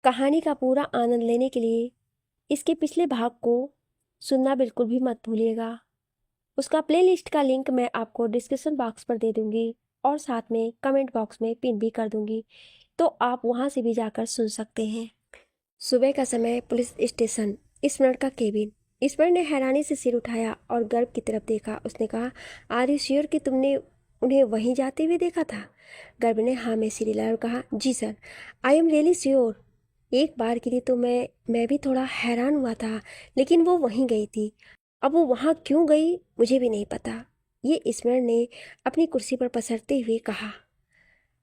कहानी का पूरा आनंद लेने के लिए इसके पिछले भाग को सुनना बिल्कुल भी मत भूलिएगा। उसका प्लेलिस्ट का लिंक मैं आपको डिस्क्रिप्शन बॉक्स पर दे दूंगी और साथ में कमेंट बॉक्स में पिन भी कर दूंगी, तो आप वहां से भी जाकर सुन सकते हैं। सुबह का समय, पुलिस स्टेशन, स्मरण का केबिन। स्मरण ने हैरानी से सिर उठाया और गर्व की तरफ देखा। उसने कहा, आर यू श्योर कि तुमने उन्हें वहीं जाते हुए देखा था? गर्भ ने हाँ में सिर हिलाया और कहा, जी sir, I am really sure. एक बार के लिए तो मैं भी थोड़ा हैरान हुआ था, लेकिन वो वहीं गई थी। अब वो वहाँ क्यों गई मुझे भी नहीं पता, ये स्मरण ने अपनी कुर्सी पर पसरते हुए कहा।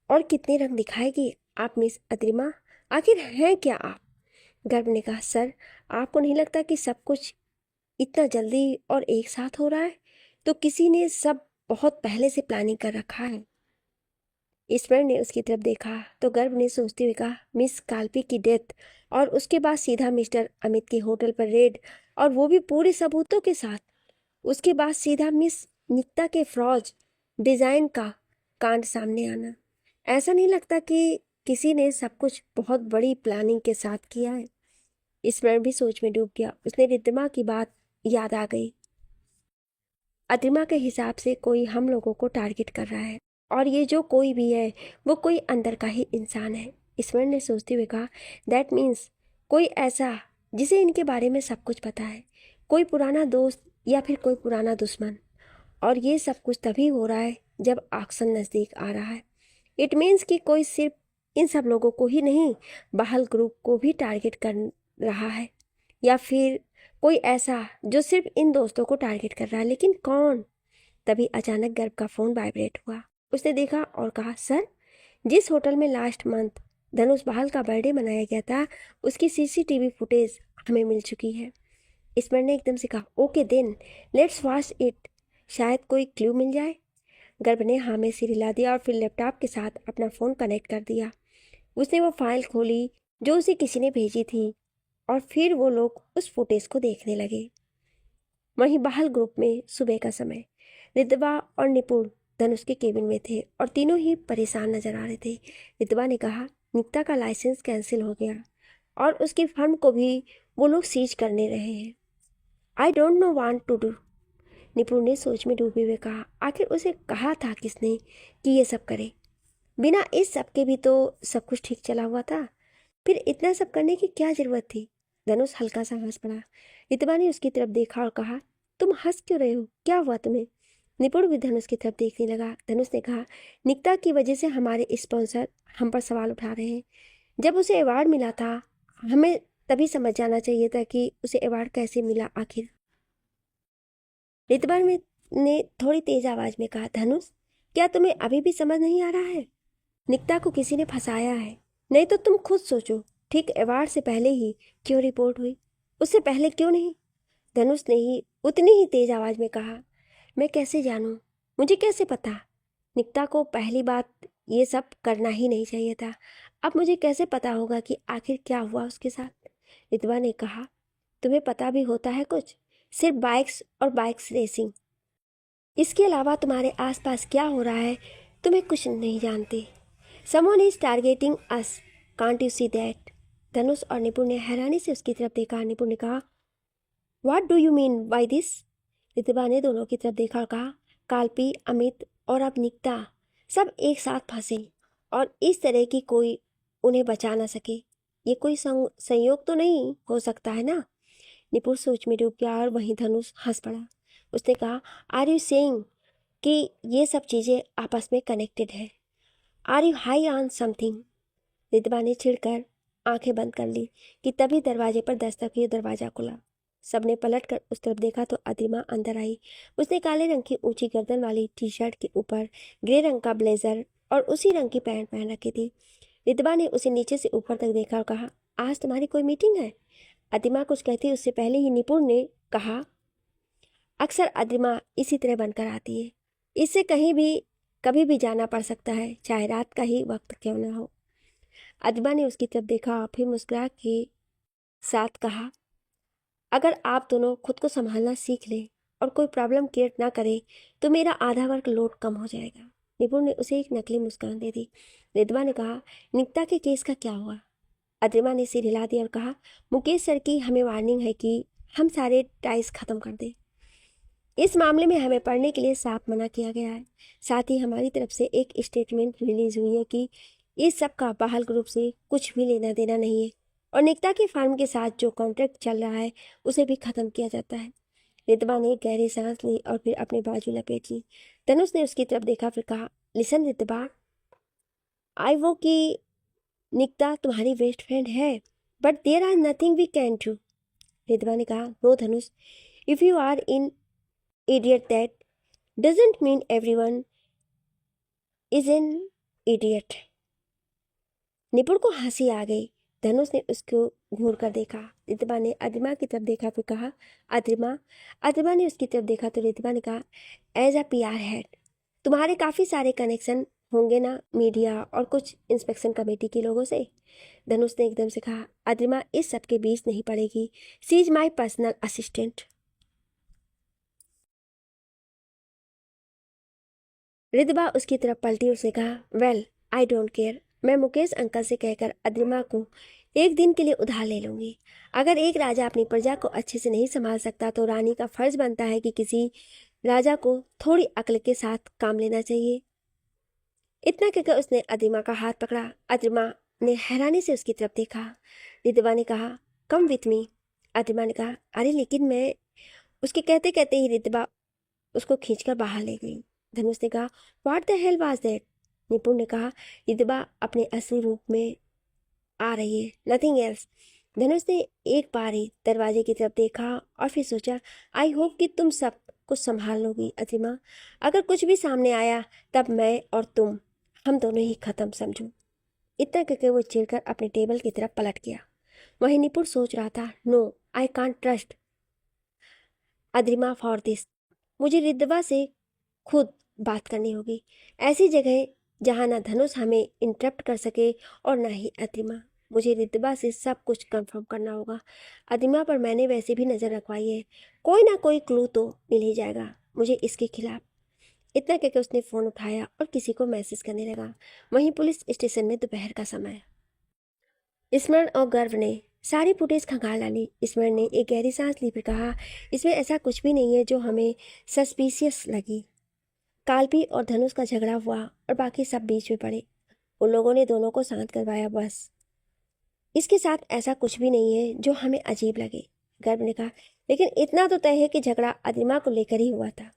और कितने रंग दिखाएगी आप मिस अद्रिमा, आखिर हैं क्या आप? गर्भ ने कहा, सर, आपको नहीं लगता कि सब कुछ इतना जल्दी और एक साथ हो रहा है? तो किसी ने सब बहुत पहले से प्लानिंग कर रखा है। ईश्वर ने उसकी तरफ देखा तो गर्भ ने सोचते हुए कहा, मिस काल्पी की डेथ और उसके बाद सीधा मिस्टर अमित के होटल पर रेड, और वो भी पूरे सबूतों के साथ। उसके बाद सीधा मिस निकिता के फ्रॉज डिजाइन का कांड सामने आना। ऐसा नहीं लगता कि किसी ने सब कुछ बहुत बड़ी प्लानिंग के साथ किया है? ईश्वर भी सोच में डूब गया। उसने रिद्धिमा की बात याद आ गई। अतिमा के हिसाब से कोई हम लोगों को टारगेट कर रहा है, और ये जो कोई भी है वो कोई अंदर का ही इंसान है। ईश्वर ने सोचते हुए कहा, दैट मीन्स कोई ऐसा जिसे इनके बारे में सब कुछ पता है, कोई पुराना दोस्त या फिर कोई पुराना दुश्मन। और ये सब कुछ तभी हो रहा है जब ऑक्शन नज़दीक आ रहा है। इट मीन्स कि कोई सिर्फ इन सब लोगों को ही नहीं, बहाल ग्रुप को भी टारगेट कर रहा है, या फिर कोई ऐसा जो सिर्फ इन दोस्तों को टारगेट कर रहा है। लेकिन कौन? तभी अचानक गर्भ का फोन वाइब्रेट हुआ। उसने देखा और कहा, सर, जिस होटल में लास्ट मंथ धनुष बहाल का बर्थडे मनाया गया था, उसकी सीसीटीवी फुटेज हमें मिल चुकी है। स्मरण ने एकदम से कहा, okay then let's watch it, शायद कोई क्लू मिल जाए। गर्भ ने हाँ में सिर हिला दिया और फिर लैपटॉप के साथ अपना फ़ोन कनेक्ट कर दिया। उसने वो फाइल खोली जो उसे किसी ने भेजी थी, और फिर वो लोग उस फुटेज को देखने लगे। वहीं बहाल ग्रुप में सुबह का समय, रितवा और निपुण धनुष के केबिन में थे और तीनों ही परेशान नजर आ रहे थे। रितवा ने कहा, निकिता का लाइसेंस कैंसिल हो गया और उसकी फर्म को भी वो लोग सीज करने रहे हैं। I don't know want to do. Nipun ने सोच में डूबे हुए कहा, आखिर उसे कहा था किसने कि ये सब करे? बिना इस सब के भी तो सब कुछ ठीक चला हुआ था, फिर इतना सब करने की क्या जरूरत थी? धनुष हल्का सा हंस पड़ा। रितवा ने उसकी तरफ देखा और कहा, तुम हंस क्यों रहे हो, क्या हुआ तुम्हें? निपुण भी धनुष की तरफ देखने लगा। धनुष ने कहा, निकिता की वजह से हमारे स्पॉन्सर हम पर सवाल उठा रहे हैं। जब उसे अवार्ड मिला था, हमें तभी समझ जाना चाहिए था कि उसे अवार्ड कैसे मिला आखिर। रितवा ने थोड़ी तेज आवाज में कहा, धनुष, क्या तुम्हें अभी भी समझ नहीं आ रहा है? निकिता को किसी ने फंसाया है। नहीं तो तुम खुद सोचो, ठीक अवार्ड से पहले ही क्यों रिपोर्ट हुई, उससे पहले क्यों नहीं? धनुष ने ही उतनी ही तेज आवाज में कहा, मैं कैसे जानूं, मुझे कैसे पता? निकिता को पहली बात ये सब करना ही नहीं चाहिए था। अब मुझे कैसे पता होगा कि आखिर क्या हुआ उसके साथ? रितवा ने कहा, तुम्हें पता भी होता है कुछ? सिर्फ बाइक्स और बाइक्स रेसिंग, इसके अलावा तुम्हारे आसपास क्या हो रहा है तुम्हें कुछ नहीं जानते। Someone is targeting us, can't you see that? Dhanush और निपुण ने हैरानी से उसकी तरफ देखा। निपुण ने कहा, what do you mean by this? Ritva ने दोनों की तरफ देखा और कहा, काल्पी, अमित और अब निकिता सब एक साथ फंसे, और इस तरह की कोई उन्हें बचा ना सके। ये कोई संयोग तो नहीं हो सकता है ना? निपुण सोच में डूब गया और वहीं धनुष हंस पड़ा। उसने कहा, आर यू सेइंग कि ये सब चीज़ें आपस में कनेक्टेड है? Are you high on something? Ritva ने छिड़कर आंखें बंद कर ली कि तभी दरवाजे पर दस्तक हुई। दरवाजा खुला। सबने पलट कर उस तरफ देखा तो अदिमा अंदर आई। उसने काले रंग की ऊंची गर्दन वाली टी शर्ट के ऊपर ग्रे रंग का ब्लेजर और उसी रंग की पैंट पहन रखी थी। रितवा ने उसे नीचे से ऊपर तक देखा और कहा, आज तुम्हारी कोई मीटिंग है? अदिमा कुछ कहती उससे पहले ही निपुण ने कहा, अक्सर अदिमा इसी तरह बनकर आती है, इससे कहीं भी कभी भी जाना पड़ सकता है, चाहे रात का ही वक्त क्यों ना हो। अदिमा ने उसकी तरफ देखा और फिर मुस्कुरा के साथ कहा, अगर आप दोनों खुद को संभालना सीख लें और कोई प्रॉब्लम क्रिएट ना करे तो मेरा आधा वर्क लोड कम हो जाएगा। निपुण ने उसे एक नकली मुस्कान दे दी। रितवा ने कहा, निकिता के केस का क्या हुआ? अद्रिमा ने सिर हिला दिया और कहा, मुकेश सर की हमें वार्निंग है कि हम सारे टाइज ख़त्म कर दें। इस मामले में हमें पढ़ने के लिए साफ मना किया गया है। साथ ही हमारी तरफ से एक स्टेटमेंट रिलीज हुई है कि इस सब का बहाल ग्रुप से कुछ भी लेना देना नहीं है और निकिता के फार्म के साथ जो कॉन्ट्रैक्ट चल रहा है उसे भी ख़त्म किया जाता है। रितबा ने गहरी सांस ली और फिर अपने बाजू लपेट ली। धनुष ने उसकी तरफ देखा, फिर कहा, लिसन रितबा, आई वो कि निकिता तुम्हारी बेस्ट फ्रेंड है, but there are nothing we can do. Ritba ने कहा, no Dhanush, if you are in idiot, that doesn't mean everyone is an idiot। निपुण को हंसी आ गई। धनुष ने उसको घूर कर देखा। रितबा ने अद्रिमा की तरफ देखा, फिर कहा, अद्रिमा। अद्रिमा ने उसकी तरफ देखा तो रितबा ने कहा, एज अ PR हेड तुम्हारे काफ़ी सारे कनेक्शन होंगे ना मीडिया और कुछ इंस्पेक्शन कमेटी के लोगों से। धनुष ने एकदम से कहा, अद्रिमा इस सब के बीच नहीं पड़ेगी, she is my personal assistant. Ritba उसकी तरफ पलटी, उसने कहा, वेल आई डोंट केयर, मैं मुकेश अंकल से कहकर अद्रिमा को एक दिन के लिए उधार ले लूँगी। अगर एक राजा अपनी प्रजा को अच्छे से नहीं संभाल सकता तो रानी का फर्ज बनता है कि किसी राजा को थोड़ी अक्ल के साथ काम लेना चाहिए। इतना कहकर उसने अद्रिमा का हाथ पकड़ा। अद्रिमा ने हैरानी से उसकी तरफ देखा। रितबा ने कहा, कम विथ मी। अद्रिमा ने कहा, अरे लेकिन मैं। उसके कहते कहते ही रितबा उसको खींचकर बाहर ले गई। धनुष ने कहा, what the hell was that. निपुण ने कहा, रितबा अपने असली रूप में आ रही है, नथिंग एल्स। धनुष ने एक बार ही दरवाजे की तरफ देखा और फिर सोचा, आई होप कि तुम सब कुछ संभाल लोगी अद्रिमा। अगर कुछ भी सामने आया तब मैं और तुम, हम दोनों ही खत्म समझो। इतना कहकर वो चिढ़कर अपने टेबल की तरफ पलट गया। वहीं निपुण सोच रहा था, no I can't trust Adrima for this. मुझे रितबा से खुद बात करनी होगी, ऐसी जगह जहाँ ना धनुष हमें इंटरप्ट कर सके और ना ही अद्रिमा। मुझे रितबा से सब कुछ कंफर्म करना होगा। अद्रिमा पर मैंने वैसे भी नज़र रखवाई है, कोई ना कोई क्लू तो मिल ही जाएगा मुझे इसके खिलाफ। इतना कहकर उसने फ़ोन उठाया और किसी को मैसेज करने लगा। वहीं पुलिस स्टेशन में दोपहर का समय। स्मरण और गर्व ने सारी फुटेज खंगाल डाली। स्मरण ने एक गहरी सांस ली, फिर कहा, इसमें ऐसा कुछ भी नहीं है जो हमें सस्पिशियस लगी। काल्पी और धनुष का झगड़ा हुआ और बाकी सब बीच में पड़े। उन लोगों ने दोनों को शांत करवाया, बस। इसके साथ ऐसा कुछ भी नहीं है जो हमें अजीब लगे। गर्भ ने कहा, लेकिन इतना तो तय है कि झगड़ा अद्रिमा को लेकर ही हुआ था।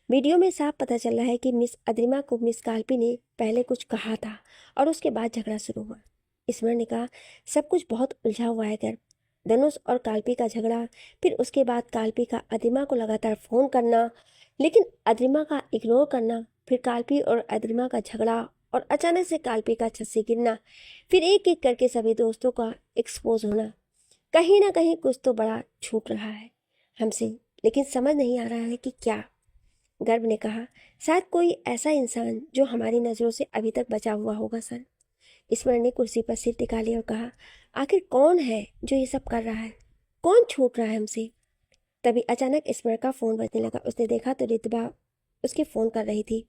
वीडियो में साफ पता चल रहा है कि मिस अद्रिमा को मिस काल्पी ने पहले कुछ कहा था और उसके बाद झगड़ा शुरू हुआ। स्मरण ने कहा, सब कुछ बहुत उलझा हुआ है गर्भ। धनुष और काल्पी का झगड़ा, फिर उसके बाद काल्पी का अद्रिमा को लगातार फ़ोन करना, लेकिन अद्रिमा का इग्नोर करना, फिर काल्पी और अद्रिमा का झगड़ा और अचानक से काल्पी का छत से गिरना, फिर एक एक करके सभी दोस्तों का एक्सपोज होना। कहीं ना कहीं कुछ तो बड़ा छूट रहा है हमसे, लेकिन समझ नहीं आ रहा है कि क्या। गर्भ ने कहा, शायद कोई ऐसा इंसान जो हमारी नज़रों से अभी तक बचा हुआ होगा सर। स्मरण ने कुर्सी पर सिर टिका लिया और कहा, आखिर कौन है जो ये सब कर रहा है, कौन छूट रहा है हमसे। तभी अचानक स्मरण का फ़ोन बजने लगा। उसने देखा तो रितबा उसके फ़ोन कर रही थी।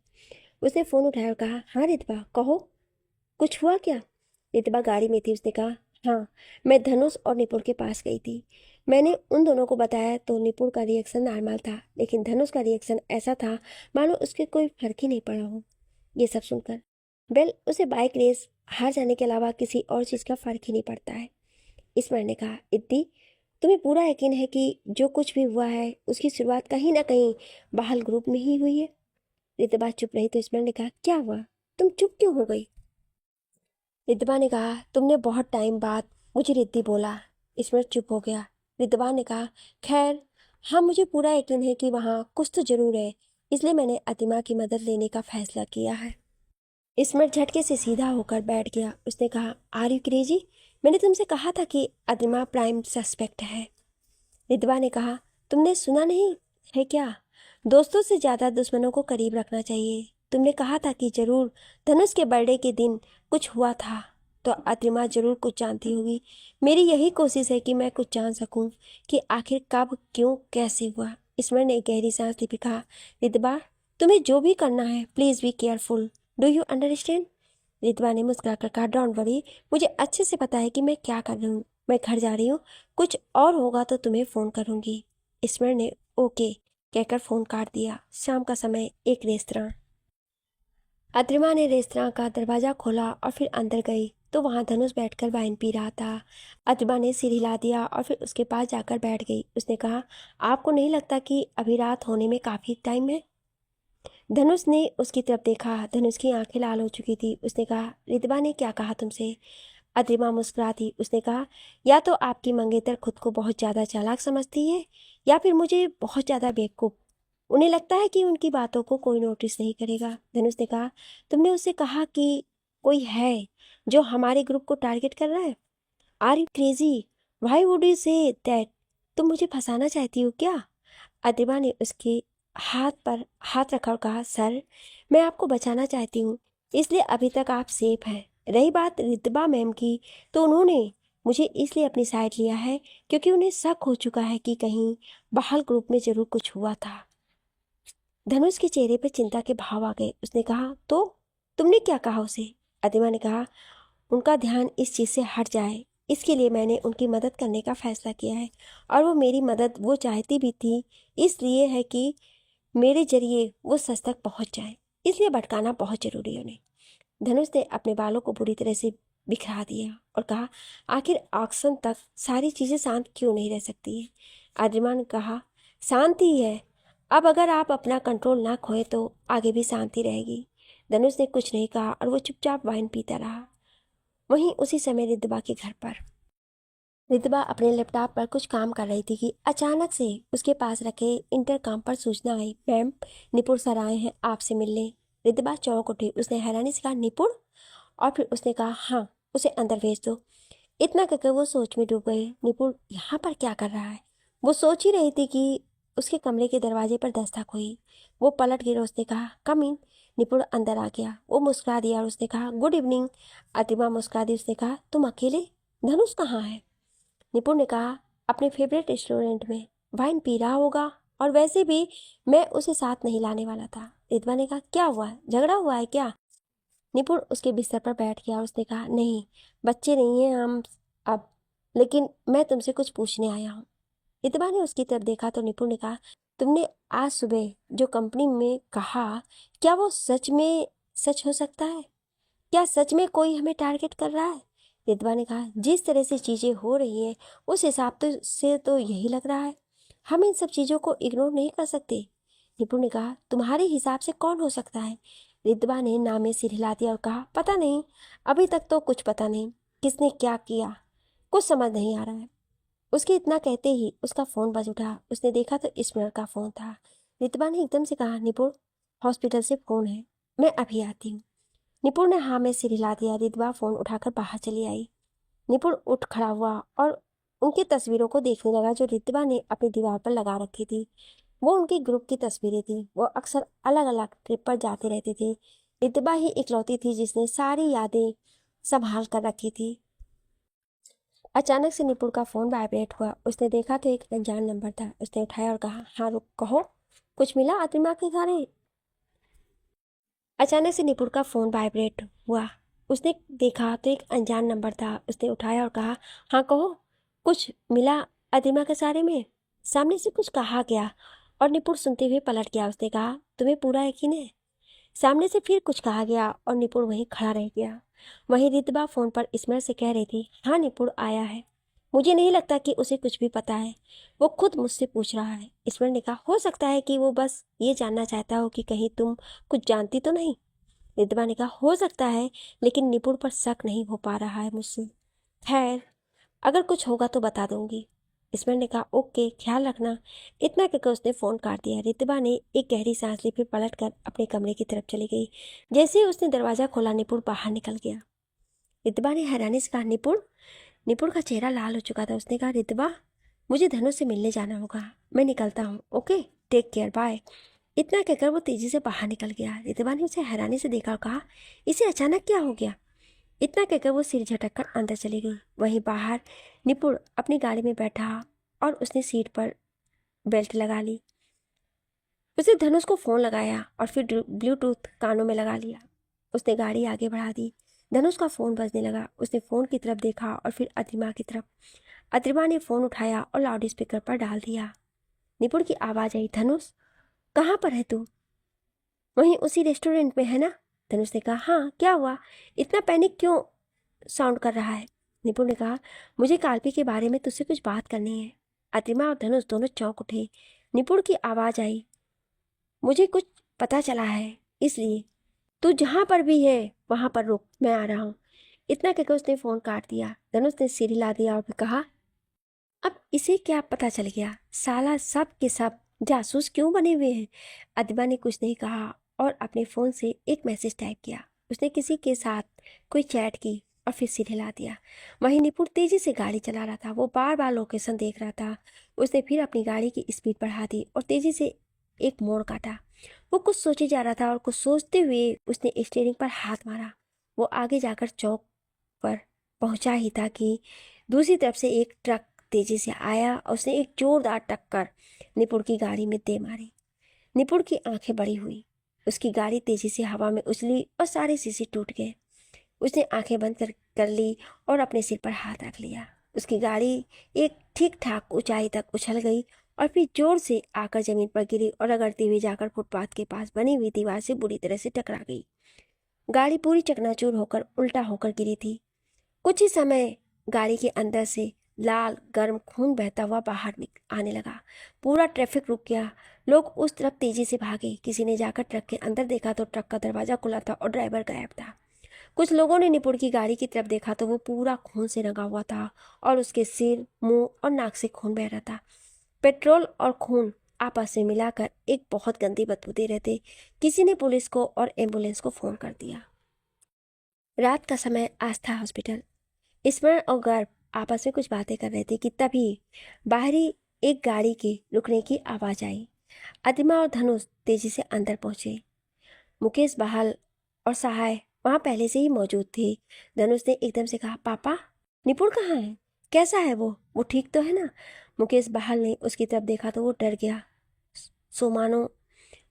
उसने फ़ोन उठाया और कहा, हाँ रितबा कहो, कुछ हुआ क्या। रितबा गाड़ी में थी। उसने कहा, हाँ मैं धनुष और निपुण के पास गई थी। मैंने उन दोनों को बताया तो निपुण का रिएक्शन नॉर्मल था, लेकिन धनुष का रिएक्शन ऐसा था मानो उसके कोई फर्क ही नहीं पड़ा हो। ये सब सुनकर उसे बाइक रेस हार जाने के अलावा किसी और चीज़ का फर्क ही नहीं पड़ता है। स्मरण ने कहा, इद्दी तुम्हें पूरा यकीन है कि जो कुछ भी हुआ है उसकी शुरुआत कहीं ना कहीं बहाल ग्रुप में ही हुई है। रितबा चुप रही तो स्मरण ने कहा, क्या हुआ, तुम चुप क्यों हो गई। रितबा ने कहा, तुमने बहुत टाइम बाद मुझे रिद्दी बोला। स्मरण चुप हो गया। रितबा ने कहा, खैर हाँ मुझे पूरा यकीन है कि वहाँ कुछ तो जरूर है, इसलिए मैंने अतिमा की मदद लेने का फैसला किया है। स्मरण झटके से सीधा होकर बैठ गया। उसने कहा, आर यू क्रेजी, मैंने तुमसे कहा था कि अतिमा प्राइम सस्पेक्ट है। रितबा ने कहा, तुमने सुना नहीं है क्या, दोस्तों से ज़्यादा दुश्मनों को करीब रखना चाहिए। तुमने कहा था कि जरूर धनुष के बर्थडे के दिन कुछ हुआ था, तो अतिमा जरूर कुछ जानती होगी। मेरी यही कोशिश है कि मैं कुछ जान सकूं कि आखिर कब क्यों कैसे हुआ। स्मरण ने गहरी सांस ली, कहा, रितबा तुम्हें जो भी करना है please be careful, do you understand. Ritva ने मुस्कुराकर कहा, डोंट वरी, मुझे अच्छे से पता है कि मैं क्या कर रही हूँ। मैं घर जा रही हूँ, कुछ और होगा तो तुम्हें फ़ोन करूँगी। ईश्वर ने ओके कहकर फ़ोन काट दिया। शाम का समय, एक रेस्तरां। अद्रिमा ने रेस्तरां का दरवाज़ा खोला और फिर अंदर गई तो वहाँ धनुष बैठकर वाइन पी रहा था। अद्रिमा ने सिर हिला दिया और फिर उसके पास जाकर बैठ गई। उसने कहा, आपको नहीं लगता कि अभी रात होने में काफ़ी टाइम है? धनुष ने उसकी तरफ देखा। धनुष की आंखें लाल हो चुकी थी। उसने कहा, रितवा ने क्या कहा तुमसे? अद्रिमा मुस्कुरा दी। उसने कहा, या तो आपकी मंगेतर खुद को बहुत ज़्यादा चालाक समझती है या फिर मुझे बहुत ज़्यादा बेवकूफ़। उन्हें लगता है कि उनकी बातों को कोई नोटिस नहीं करेगा। धनुष ने कहा, तुमने उससे कहा कि कोई है जो हमारे ग्रुप को टारगेट कर रहा है? Are you crazy? Why would you say that? तुम मुझे फंसाना चाहती हो क्या? अदिबा ने उसके हाथ पर हाथ रखा और कहा, सर, मैं आपको बचाना चाहती हूँ, इसलिए अभी तक आप सेफ हैं। रही बात रितबा मैम की, तो उन्होंने मुझे इसलिए अपनी साइड लिया है क्योंकि उन्हें शक हो चुका है कि कहीं बहाल ग्रुप में जरूर कुछ हुआ था। धनुष के चेहरे पर चिंता के भाव आ गए। उसने कहा, तो तुमने क्या कहा उसे? अदिबा ने कहा, उनका ध्यान इस चीज़ से हट जाए, इसके लिए मैंने उनकी मदद करने का फैसला किया है। और वो मेरी मदद वो चाहती भी थी, इसलिए है कि मेरे जरिए वो सच तक पहुंच जाए, इसलिए भटकाना बहुत जरूरी है उन्हें। धनुष ने अपने बालों को बुरी तरह से बिखरा दिया और कहा, आखिर ऑक्शन तक सारी चीज़ें शांत क्यों नहीं रह सकती है? आद्रिमा ने कहा, शांति है। अब अगर आप अपना कंट्रोल ना खोए तो आगे भी शांति रहेगी। धनुष ने कुछ नहीं कहा और वो चुपचाप वाइन पीता रहा। वहीं उसी समय रिद्धिमा के घर पर रिद्धिमा अपने लैपटॉप पर कुछ काम कर रही थी कि अचानक से उसके पास रखे इंटरकॉम पर सूचना आई, मैम, निपुण सर आए हैं आपसे मिलने। रिद्धिमा चौंक उठी। उसने हैरानी से कहा, निपुण? और फिर उसने कहा, हाँ, उसे अंदर भेज दो। इतना कहकर वो सोच में डूब गई। निपुण यहाँ पर क्या कर रहा है? वो सोच ही रही थी कि उसके कमरे के दरवाजे पर दस्तक हुई। वो पलट गई और उसने कहा, कम इन। निपुण अंदर आ गया। वो मुस्कुरा दिया और उसने कहा, गुड इवनिंग। अतिमा मुस्कुरा दी। उसने कहा, तुम अकेले? धनुष कहाँ है? निपुण ने कहा, अपने फेवरेट रेस्टोरेंट में वाइन पी रहा होगा, और वैसे भी मैं उसे साथ नहीं लाने वाला था। रिद्वा ने कहा, क्या हुआ, झगड़ा हुआ है क्या? निपुण उसके बिस्तर पर बैठ गया और उसने कहा, नहीं, बच्चे नहीं हैं हम अब, लेकिन मैं तुमसे कुछ पूछने आया हूँ। रिद्वा ने उसकी तरफ देखा तो निपुण ने कहा, तुमने आज सुबह जो कंपनी में कहा, क्या वो सच में सच हो सकता है? क्या सच में कोई हमें टारगेट कर रहा है? रिद्वा ने कहा, जिस तरह से चीज़ें हो रही हैं उस हिसाब से तो यही लग रहा है। हम इन सब चीज़ों को इग्नोर नहीं कर सकते। निपुण ने कहा, तुम्हारे हिसाब से कौन हो सकता है? रिद्वा ने नामे सिर हिला दिया और कहा, पता नहीं, अभी तक तो कुछ पता नहीं किसने क्या किया, कुछ समझ नहीं आ रहा है। उसके इतना कहते ही उसका फ़ोन बज उठा। उसने देखा तो स्मियर का फ़ोन था। रिद्वा ने एकदम से कहा, निपुण, हॉस्पिटल से फ़ोन है, मैं अभी आती हूँ। निपुण ने हाँ में सिर हिला दिया। रिद्वा फ़ोन उठाकर बाहर चली आई। निपुण उठ खड़ा हुआ और उनकी तस्वीरों को देखने लगा जो रिद्वा ने अपनी दीवार पर लगा रखी थी। वो उनके ग्रुप की तस्वीरें थी। वो अक्सर अलग अलग ट्रिप पर जाते रहते थे। रिद्वा ही इकलौती थी जिसने सारी यादें संभाल कर रखी थी। अचानक से निपुण का फ़ोन वाइब्रेट हुआ। उसने देखा तो एक अनजान नंबर था। उसने उठाया और कहा, हाँ रुक, कहो, कुछ मिला आतिमा के घरे? अचानक से निपुण का फ़ोन वाइब्रेट हुआ। उसने देखा तो एक अनजान नंबर था। उसने उठाया और कहा, हाँ कहो, कुछ मिला अतिमा के सारे में? सामने से कुछ कहा गया और निपुण सुनते हुए पलट गया। उसने कहा, तुम्हें पूरा यकीन है? सामने से फिर कुछ कहा गया और निपुण वहीं खड़ा रह गया। वहीं रितबा फ़ोन पर स्मर से कह रही थी, हाँ निपुण आया है, मुझे नहीं लगता कि उसे कुछ भी पता है, वो खुद मुझसे पूछ रहा है। स्मर ने कहा, हो सकता है कि वो बस ये जानना चाहता हो कि कहीं तुम कुछ जानती तो नहीं। रितबा ने कहा, हो सकता है, लेकिन निपुण पर शक नहीं हो पा रहा है मुझसे। खैर, अगर कुछ होगा तो बता दूंगी। स्मर ने कहा, ओके, ख्याल रखना। इतना कहकर उसने फ़ोन काट दिया। रितबा ने एक गहरी सांस ली, फिर पलट कर अपने कमरे की तरफ चली गई। जैसे ही उसने दरवाज़ा खोला, निपुण बाहर निकल गया। रितबा ने हैरानी से कहा, निपुण? निपुण का चेहरा लाल हो चुका था। उसने कहा, रितबा, मुझे धनुष से मिलने जाना होगा, मैं निकलता हूँ, ओके, टेक केयर, बाय। इतना कहकर वो तेजी से बाहर निकल गया। रितबा ने उसे हैरानी से देखा और कहा, इसे अचानक क्या हो गया? इतना कहकर वो सिर झटक कर अंदर चली गई। वहीं बाहर निपुण अपनी गाड़ी में बैठा और उसने सीट पर बेल्ट लगा ली। उसने धनुष को फ़ोन लगाया और फिर ब्लूटूथ कानों में लगा लिया। उसने गाड़ी आगे बढ़ा दी। धनुष का फ़ोन बजने लगा। उसने फ़ोन की तरफ देखा और फिर अतिमा की तरफ। अतिमा ने फ़ोन उठाया और लाउड स्पीकर पर डाल दिया। निपुण की आवाज़ आई, धनुष कहाँ पर है तू? वहीं उसी रेस्टोरेंट में है ना? धनुष ने कहा, हाँ क्या हुआ, इतना पैनिक क्यों साउंड कर रहा है? निपुण ने कहा, मुझे काल्पी के बारे में तुझसे कुछ बात करनी है। अतिमा और धनुष दोनों चौंक उठे। निपुण की आवाज़ आई, मुझे कुछ पता चला है, इसलिए तू जहाँ पर भी है वहाँ पर रुक, मैं आ रहा हूँ। इतना कहकर उसने फ़ोन काट दिया। धनुष ने सिर हिला दिया और फिर कहा, अब इसे क्या पता चल गया? साला सब के सब जासूस क्यों बने हुए हैं? अदिबा ने कुछ नहीं कहा और अपने फ़ोन से एक मैसेज टाइप किया। उसने किसी के साथ कोई चैट की और फिर सिर हिला दिया। वहीं निपुण तेज़ी से गाड़ी चला रहा था। वो बार बार लोकेशन देख रहा था। उसने फिर अपनी गाड़ी की स्पीड बढ़ा दी और तेज़ी से एक मोड़ काटा। वो कुछ सोचे जा रहा था और कुछ सोचते हुए उसने स्टीयरिंग पर हाथ मारा। वो आगे जाकर चौक पर पहुंचा ही था कि दूसरी तरफ से एक ट्रक तेजी से आया और उसने एक जोरदार टक्कर निपुण की गाड़ी में दे मारी। निपुण की आंखें बड़ी हुई। उसकी गाड़ी तेजी से हवा में उछली और सारे शीशे टूट गए। उसने आंखें बंद कर ली और अपने सिर पर हाथ रख लिया। उसकी गाड़ी एक ठीक ठाक ऊंचाई तक उछल गई और फिर जोर से आकर जमीन पर गिरी और रगड़ती हुई जाकर फुटपाथ के पास बनी हुई दीवार से बुरी तरह से टकरा गई। गाड़ी पूरी चकनाचूर होकर उल्टा होकर गिरी थी। कुछ ही समय गाड़ी के अंदर से लाल गर्म खून बहता हुआ बाहर आने लगा। पूरा ट्रैफिक रुक गया। लोग उस तरफ तेजी से भागे। किसी ने जाकर ट्रक के अंदर देखा तो ट्रक का दरवाजा खुला था और ड्राइवर गायब था। कुछ लोगों ने निपुण की गाड़ी की तरफ देखा तो वो पूरा खून से रंगा हुआ था और उसके सिर, मुंह और नाक से खून बह रहा था। पेट्रोल और खून आपस में मिलाकर एक बहुत गंदी बदबू दे रहे थे। किसी ने पुलिस को और एम्बुलेंस को फोन कर दिया। रात का समय आस्था हॉस्पिटल। स्मरण और गर्भ आपस में कुछ बातें कर रहे थे कि तभी बाहरी एक गाड़ी के रुकने की आवाज आई। अतिमा और धनुष तेजी से अंदर पहुंचे। मुकेश बहाल और सहाय वहां पहले से ही मौजूद थे। धनुष ने एकदम से कहा, पापा निपुण कहाँ है? कैसा है वो ठीक तो है ना? मुकेश बहाल ने उसकी तरफ देखा तो वो डर गया। सो मानो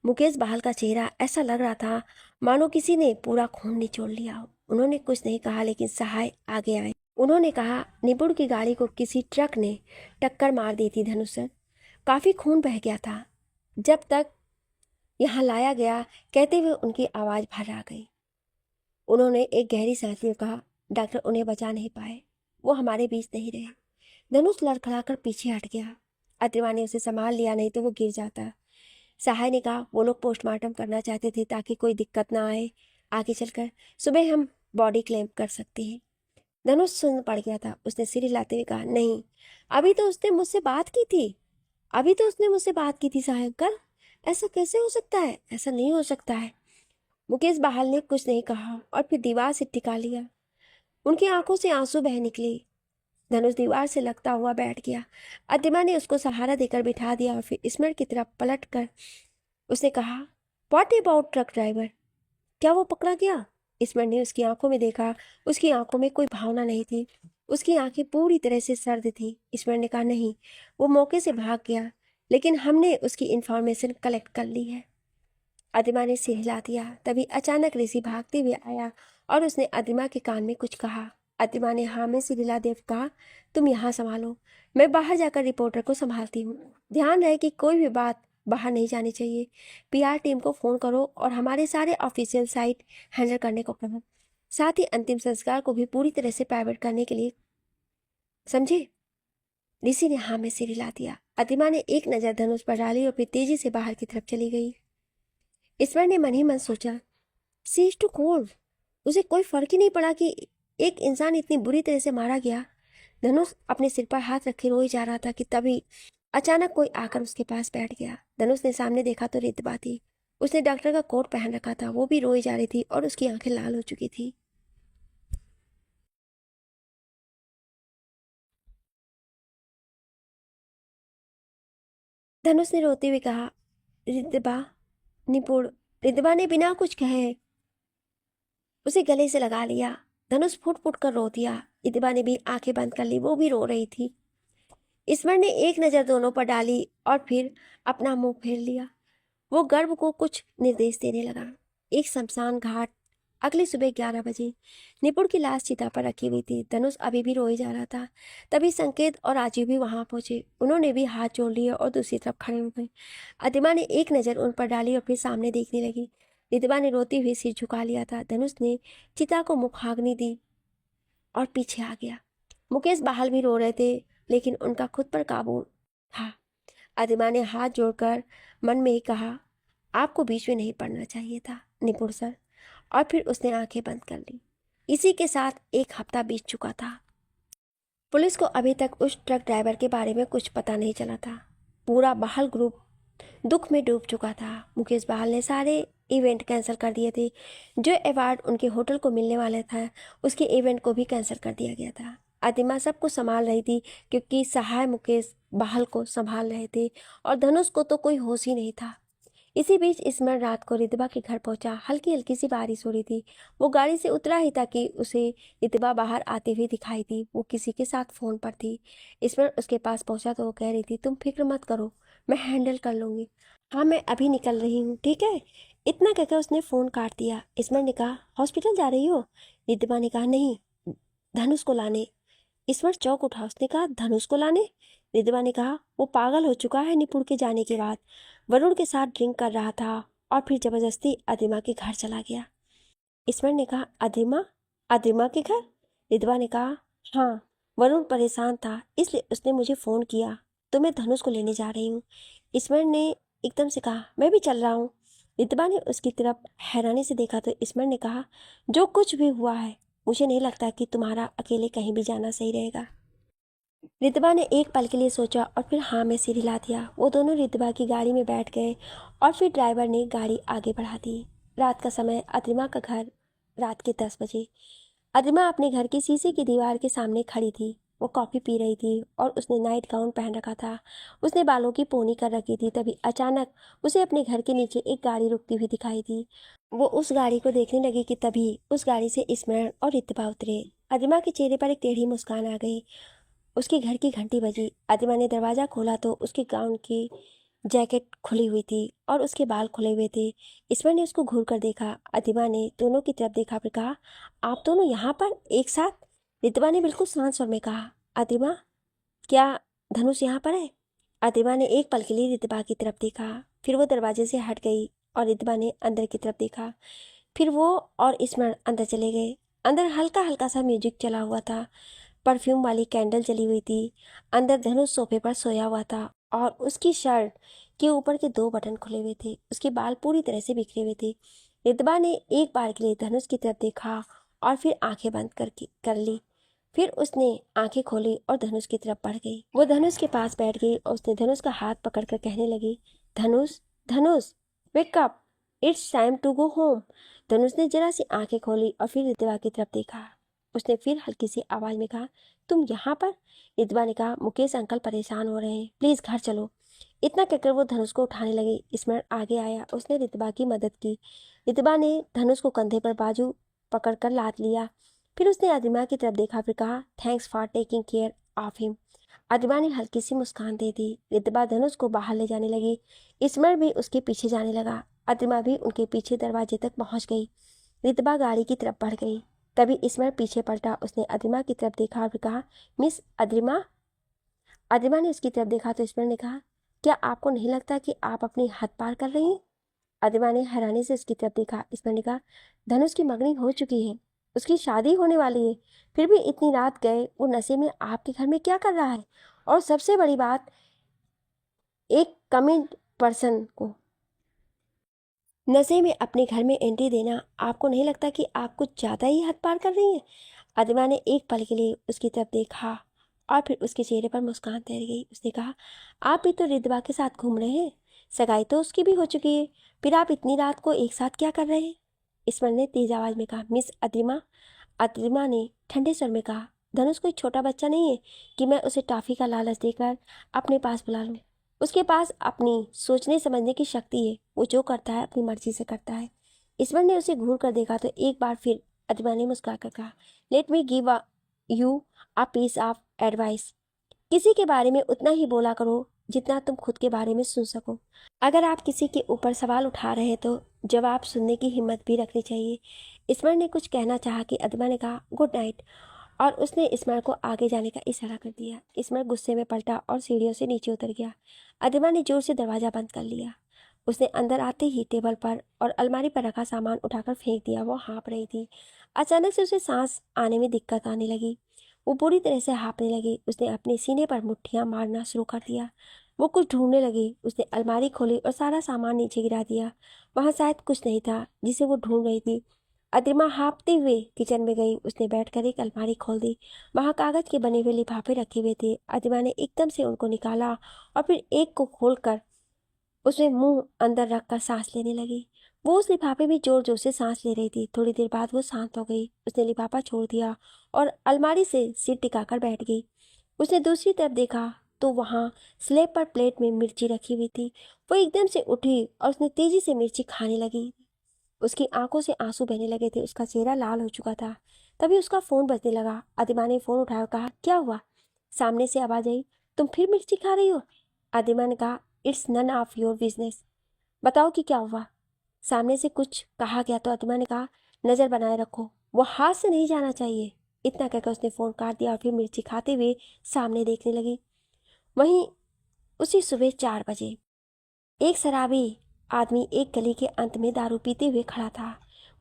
मुकेश बहाल का चेहरा ऐसा लग रहा था मानो किसी ने पूरा खून निचोड़ लिया हो। उन्होंने कुछ नहीं कहा लेकिन सहाय आगे आए। उन्होंने कहा, निपुण की गाड़ी को किसी ट्रक ने टक्कर मार दी थी धनुष सर। काफी खून बह गया था जब तक यहाँ लाया गया। कहते हुए उनकी आवाज भर आ गई। उन्होंने एक गहरी सांस में कहा, डॉक्टर उन्हें बचा नहीं पाए, वो हमारे बीच नहीं रहे। धनुष लड़खड़ाकर पीछे हट गया। अतिमा ने उसे संभाल लिया, नहीं तो वो गिर जाता। सहाय ने कहा, वो लोग पोस्टमार्टम करना चाहते थे ताकि कोई दिक्कत ना आए आगे चलकर। सुबह हम बॉडी क्लेम कर सकते हैं। धनुष सुन पड़ गया था। उसने सिर हिलाते हुए कहा, नहीं, अभी तो उसने मुझसे बात की थी। सहाय अंकल, ऐसा कैसे हो सकता है? ऐसा नहीं हो सकता है। मुकेश बहाल ने कुछ नहीं कहा और फिर दीवार से टिका लिया। उनकी आंखों से आंसू बह निकले। धनुष दीवार से लगता हुआ बैठ गया। अतिमा ने उसको सहारा देकर बिठा दिया और फिर स्मरण की तरफ पलट कर उसने कहा, व्हाट अबाउट ट्रक ड्राइवर, क्या वो पकड़ा गया? स्मरण ने उसकी आंखों में देखा। उसकी आंखों में कोई भावना नहीं थी। उसकी आंखें पूरी तरह से सर्द थी। स्मरण ने कहा, नहीं, वो मौके से भाग गया, लेकिन हमने उसकी इंफॉर्मेशन कलेक्ट कर ली है। अदिमा ने सिर हिला दिया। तभी अचानक ऋषि भागते हुए आया और उसने अदिमा के कान में कुछ कहा। अदिमा ने हाँ में सिर हिला देव कहा, तुम यहाँ संभालो, मैं बाहर जाकर रिपोर्टर को संभालती हूँ। ध्यान रहे कि कोई भी बात बाहर नहीं जानी चाहिए। पीआर टीम को फ़ोन करो और हमारे सारे ऑफिशियल साइट हैंडल करने को कहो। साथ ही अंतिम संस्कार को भी पूरी तरह से प्राइवेट करने के लिए, समझे? ऋषि ने हाँ में सिर हिला दिया। अदिमा ने एक नज़र धनुष पर डाली और फिर तेजी से बाहर की तरफ चली गई। ईश्वर ने मन ही मन सोचा, सी इज टू कोल्ड। उसे कोई फर्क ही नहीं पड़ा कि एक इंसान इतनी बुरी तरह से मारा गया। धनुष अपने सिर पर हाथ रखे रोए जा रहा था कि तभी अचानक कोई आकर उसके पास बैठ गया। धनुष ने सामने देखा तो रितबा थी। उसने डॉक्टर का कोट पहन रखा था। वो भी रोई जा रही थी और उसकी आंखें लाल हो चुकी थी। धनुष ने रोते हुए कहा, रितबा, निपुण। रितबा ने बिना कुछ कहे उसे गले से लगा लिया। धनुष फुट फुट कर रो दिया। रितबा ने भी आंखें बंद कर ली। वो भी रो रही थी। ईश्वर ने एक नज़र दोनों पर डाली और फिर अपना मुंह फेर लिया। वो गर्भ को कुछ निर्देश देने लगा। एक शमशान घाट अगली सुबह 11 बजे निपुण की लाश चिता पर रखी हुई थी। धनुष अभी भी रोए जा रहा था। तभी संकेत और राजीव भी वहां पहुंचे। उन्होंने भी हाथ जोड़ लिए और दूसरी तरफ खड़े हो गए। अतिमा ने एक नज़र उन पर डाली और फिर सामने देखने लगी। रितबा ने रोती हुई सिर झुका लिया था। धनुष ने चिता को मुखाग्नि दी और पीछे आ गया। मुकेश बहाल भी रो रहे थे, लेकिन उनका खुद पर काबू था। अतिमा ने हाथ जोड़कर मन में ही कहा, आपको बीच में नहीं पड़ना चाहिए था निपुण सर। और फिर उसने आंखें बंद कर ली। इसी के साथ एक हफ्ता बीत चुका था। पुलिस को अभी तक उस ट्रक ड्राइवर के बारे में कुछ पता नहीं चला था। पूरा बहाल ग्रुप दुख में डूब चुका था। मुकेश बहाल ने सारे इवेंट कैंसिल कर दिए थे। जो अवार्ड उनके होटल को मिलने वाला था, उसके इवेंट को भी कैंसिल कर दिया गया था। अतिमा सबको संभाल रही थी, क्योंकि सहाय मुकेश बहाल को संभाल रहे थे और धनुष को तो कोई होश ही नहीं था। इसी बीच स्मरण रात को रितबा के घर पहुंचा। हल्की हल्की सी बारिश हो रही थी। वो गाड़ी से उतरा ही था कि उसे रितबा बाहर आते हुए दिखाई दी। वो किसी के साथ फोन पर थी। स्मरण उसके पास पहुंचा तो वो कह रही थी, तुम फिक्र मत करो, मैं हैंडल कर लूंगी। हाँ, मैं अभी निकल रही हूँ, ठीक है। इतना कहकर उसने फोन काट दिया। स्मरण ने कहा, हॉस्पिटल जा रही हो? रितबा ने कहा, नहीं, धनुष को लाने। ईश्वर चौंक उठा। उसने कहा, धनुष को लाने? रिद्वा ने कहा, वो पागल हो चुका है निपुण के जाने के बाद। वरुण के साथ ड्रिंक कर रहा था और फिर जबरदस्ती अदिमा के घर चला गया। ईश्वर ने कहा, अदिमा? अदिमा के घर? रिद्वा ने कहा, हाँ, वरुण परेशान था, इसलिए उसने मुझे फोन किया तो मैं धनुष को लेने जा रही हूँ। ईश्वर ने एकदम से कहा, मैं भी चल रहा हूँ। रिद्वा ने उसकी तरफ हैरानी से देखा तो ईश्वर ने कहा, जो कुछ भी हुआ है, मुझे नहीं लगता कि तुम्हारा अकेले कहीं भी जाना सही रहेगा। रितबा ने एक पल के लिए सोचा और फिर हाँ में सिर हिला दिया। वो दोनों रितबा की गाड़ी में बैठ गए और फिर ड्राइवर ने गाड़ी आगे बढ़ा दी। रात का समय। अतिमा का घर। रात के 10 बजे। अतिमा अपने घर की शीशे की दीवार के सामने खड़ी थी। वो कॉफ़ी पी रही थी और उसने नाइट गाउन पहन रखा था। उसने बालों की पोनी कर रखी थी। तभी अचानक उसे अपने घर के नीचे एक गाड़ी रुकती हुई दिखाई दी। वो उस गाड़ी को देखने लगी कि तभी उस गाड़ी से स्मरण और रितबा उतरे। अतिमा के चेहरे पर एक टेढ़ी मुस्कान आ गई। उसके घर की घंटी बजी। अतिमा ने दरवाज़ा खोला तो उसके गाउन की जैकेट खुली हुई थी और उसके बाल खुले हुए थे। ईश्वर ने उसको घूर कर देखा। अतिमा ने दोनों की तरफ देखा, फिर कहा, आप दोनों यहाँ पर एक साथ? रितबा ने बिल्कुल शांत स्वर में कहा, अतिमा, क्या धनुष यहाँ पर है? अतिमा ने एक पल के लिए रितबा की तरफ देखा, फिर वो दरवाजे से हट गई और रितबा ने अंदर की तरफ देखा। फिर वो और ईश्वर अंदर चले गए। अंदर हल्का हल्का सा म्यूजिक चला हुआ था। परफ्यूम वाली कैंडल जली हुई थी। अंदर धनुष सोफे पर सोया हुआ था और उसकी शर्ट के ऊपर के 2 बटन खुले हुए थे। उसके बाल पूरी तरह से बिखरे हुए थे। रितबा ने एक बार के लिए धनुष की तरफ देखा और फिर आंखें बंद कर ली। फिर उसने आंखें खोली और धनुष की तरफ बढ़ गई। वो धनुष के पास बैठ गई और उसने धनुष का हाथ पकड़कर कहने लगी, Dhanush, Dhanush, wake up, it's time to go home. Dhanush ने जरा सी आंखें खोली और फिर रितबा की तरफ देखा। उसने फिर हल्की सी आवाज में कहा, तुम यहाँ पर? रितबा ने कहा, मुकेश अंकल परेशान हो रहे हैं, प्लीज घर चलो। इतना कहकर वो धनुष को उठाने लगी। स्मरण आगे आया। उसने रितबा की मदद की। रितबा ने धनुष को कंधे पर बाजू पकड़कर लाद लिया। फिर उसने अदिमा की तरफ देखा, फिर कहा, thanks for taking care of him. Adima ने हल्की सी मुस्कान दे दी। रितबा धनुष को बाहर ले जाने लगी। स्मरण भी उसके पीछे जाने लगा। अदिमा भी उनके पीछे दरवाजे तक पहुंच गई। रितबा गाड़ी की तरफ बढ़ गई। तभी स्मरण पीछे पलटा। उसने अदिमा की तरफ देखा और कहा, मिस अदिमा। अदिमा ने उसकी तरफ देखा तो स्मरण ने कहा, क्या आपको नहीं लगता कि आप अपनी हद पार कर रही हैं? अदिमा ने हैरानी से उसकी तरफ देखा। स्मरण ने कहा, धनुष की मंगनी हो चुकी है, उसकी शादी होने वाली है, फिर भी इतनी रात गए वो नशे में आपके घर में क्या कर रहा है? और सबसे बड़ी बात, एक कमिंग पर्सन को नशे में अपने घर में एंट्री देना, आपको नहीं लगता कि आप कुछ ज़्यादा ही हद पार कर रही हैं? अदिमा ने एक पल के लिए उसकी तरफ देखा और फिर उसके चेहरे पर मुस्कान तैर गई। उसने कहा, आप भी तो रिद्वा के साथ घूम रहे हैं, सगाई तो उसकी भी हो चुकी है, फिर आप इतनी रात को एक साथ क्या कर रहे हैं? ईश्वर ने तेज आवाज में कहा, मिस अदिमा। अदिमा ने ठंडे स्वर में कहा, धनुष कोई छोटा बच्चा नहीं है कि मैं उसे टॉफी का लालच देकर अपने पास बुला लूँ। उसके पास अपनी सोचने समझने की शक्ति है। वो जो करता है अपनी मर्जी से करता है। ईश्वर ने उसे घूर कर देखा तो एक बार फिर अदिमा ने मुस्कुरा कर कहा, let me give you a piece of advice. किसी के बारे में उतना ही बोला करो जितना तुम खुद के बारे में सुन सको। अगर आप किसी के ऊपर सवाल उठा रहे हैं तो जवाब सुनने की हिम्मत भी रखनी चाहिए। स्मरण ने कुछ कहना चाहा कि अदिमा ने कहा गुड नाइट और उसने स्मरण को आगे जाने का इशारा कर दिया। स्मरण गुस्से में पलटा और सीढ़ियों से नीचे उतर गया। अदिमा ने जोर से दरवाज़ा बंद कर लिया। उसने अंदर आते ही टेबल पर और अलमारी पर रखा सामान उठाकर फेंक दिया। वो हाँप रही थी। अचानक से उसे सांस आने में दिक्कत आने लगी। वो बुरी तरह से हाँपने लगी। उसने अपने सीने पर मुट्ठियां मारना शुरू कर दिया। वो कुछ ढूंढने लगी। उसने अलमारी खोली और सारा सामान नीचे गिरा दिया। वहाँ शायद कुछ नहीं था जिसे वो ढूंढ रही थी। अदिमा हाँपते हुए किचन में गई। उसने बैठकर एक अलमारी खोल दी। वहाँ कागज के बने हुए लिफाफे रखे हुए थे। अदिमा ने एकदम से उनको निकाला और फिर एक को खोलकर उसमें मुंह अंदर रखकर सांस लेने लगी। वो उस लिफाफे में जोर जोर से सांस ले रही थी। थोड़ी देर बाद वो शांत हो गई। उसने लिफाफा छोड़ दिया और अलमारी से सिर टिकाकर बैठ गई। उसने दूसरी तरफ देखा तो वहाँ स्लेब पर प्लेट में मिर्ची रखी हुई थी। वो एकदम से उठी और उसने तेजी से मिर्ची खाने लगी। उसकी आंखों से आंसू बहने लगे थे। उसका चेहरा लाल हो चुका था। तभी उसका फोन बजने लगा। अदिमा ने फोन उठाया और कहा क्या हुआ। सामने से आवाज आई तुम फिर मिर्ची खा रही हो। अदिमा ने कहा it's none of your business. बताओ कि क्या हुआ। सामने से कुछ कहा गया तो अदिमा ने कहा नजर बनाए रखो, वो हाथ से नहीं जाना चाहिए। इतना कहकर उसने फोन काट दिया और फिर मिर्ची खाते हुए सामने देखने लगी। वहीं उसी सुबह 4 बजे एक शराबी आदमी एक गली के अंत में दारू पीते हुए खड़ा था।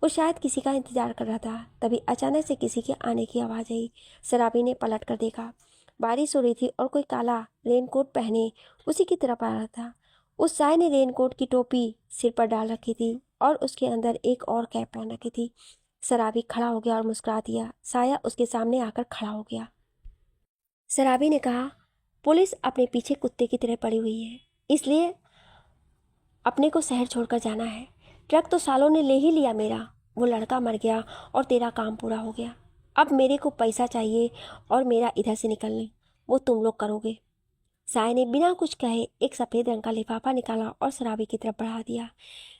वो शायद किसी का इंतजार कर रहा था। तभी अचानक से किसी के आने की आवाज़ आई। शराबी ने पलट कर देखा। बारिश हो रही थी और कोई काला रेनकोट पहने उसी की तरफ आ रहा था। उस साय ने रेनकोट की टोपी सिर पर डाल रखी थी और उसके अंदर एक और कैप पहन रखी थी। शराबी खड़ा हो गया और मुस्कुरा दिया। साया उसके सामने आकर खड़ा हो गया। शराबी ने कहा पुलिस अपने पीछे कुत्ते की तरह पड़ी हुई है, इसलिए अपने को शहर छोड़कर जाना है। ट्रक तो सालों ने ले ही लिया मेरा। वो लड़का मर गया और तेरा काम पूरा हो गया। अब मेरे को पैसा चाहिए और मेरा इधर से निकलने वो तुम लोग करोगे। साय ने बिना कुछ कहे एक सफ़ेद रंग का लिफाफा निकाला और शराबी की तरफ बढ़ा दिया।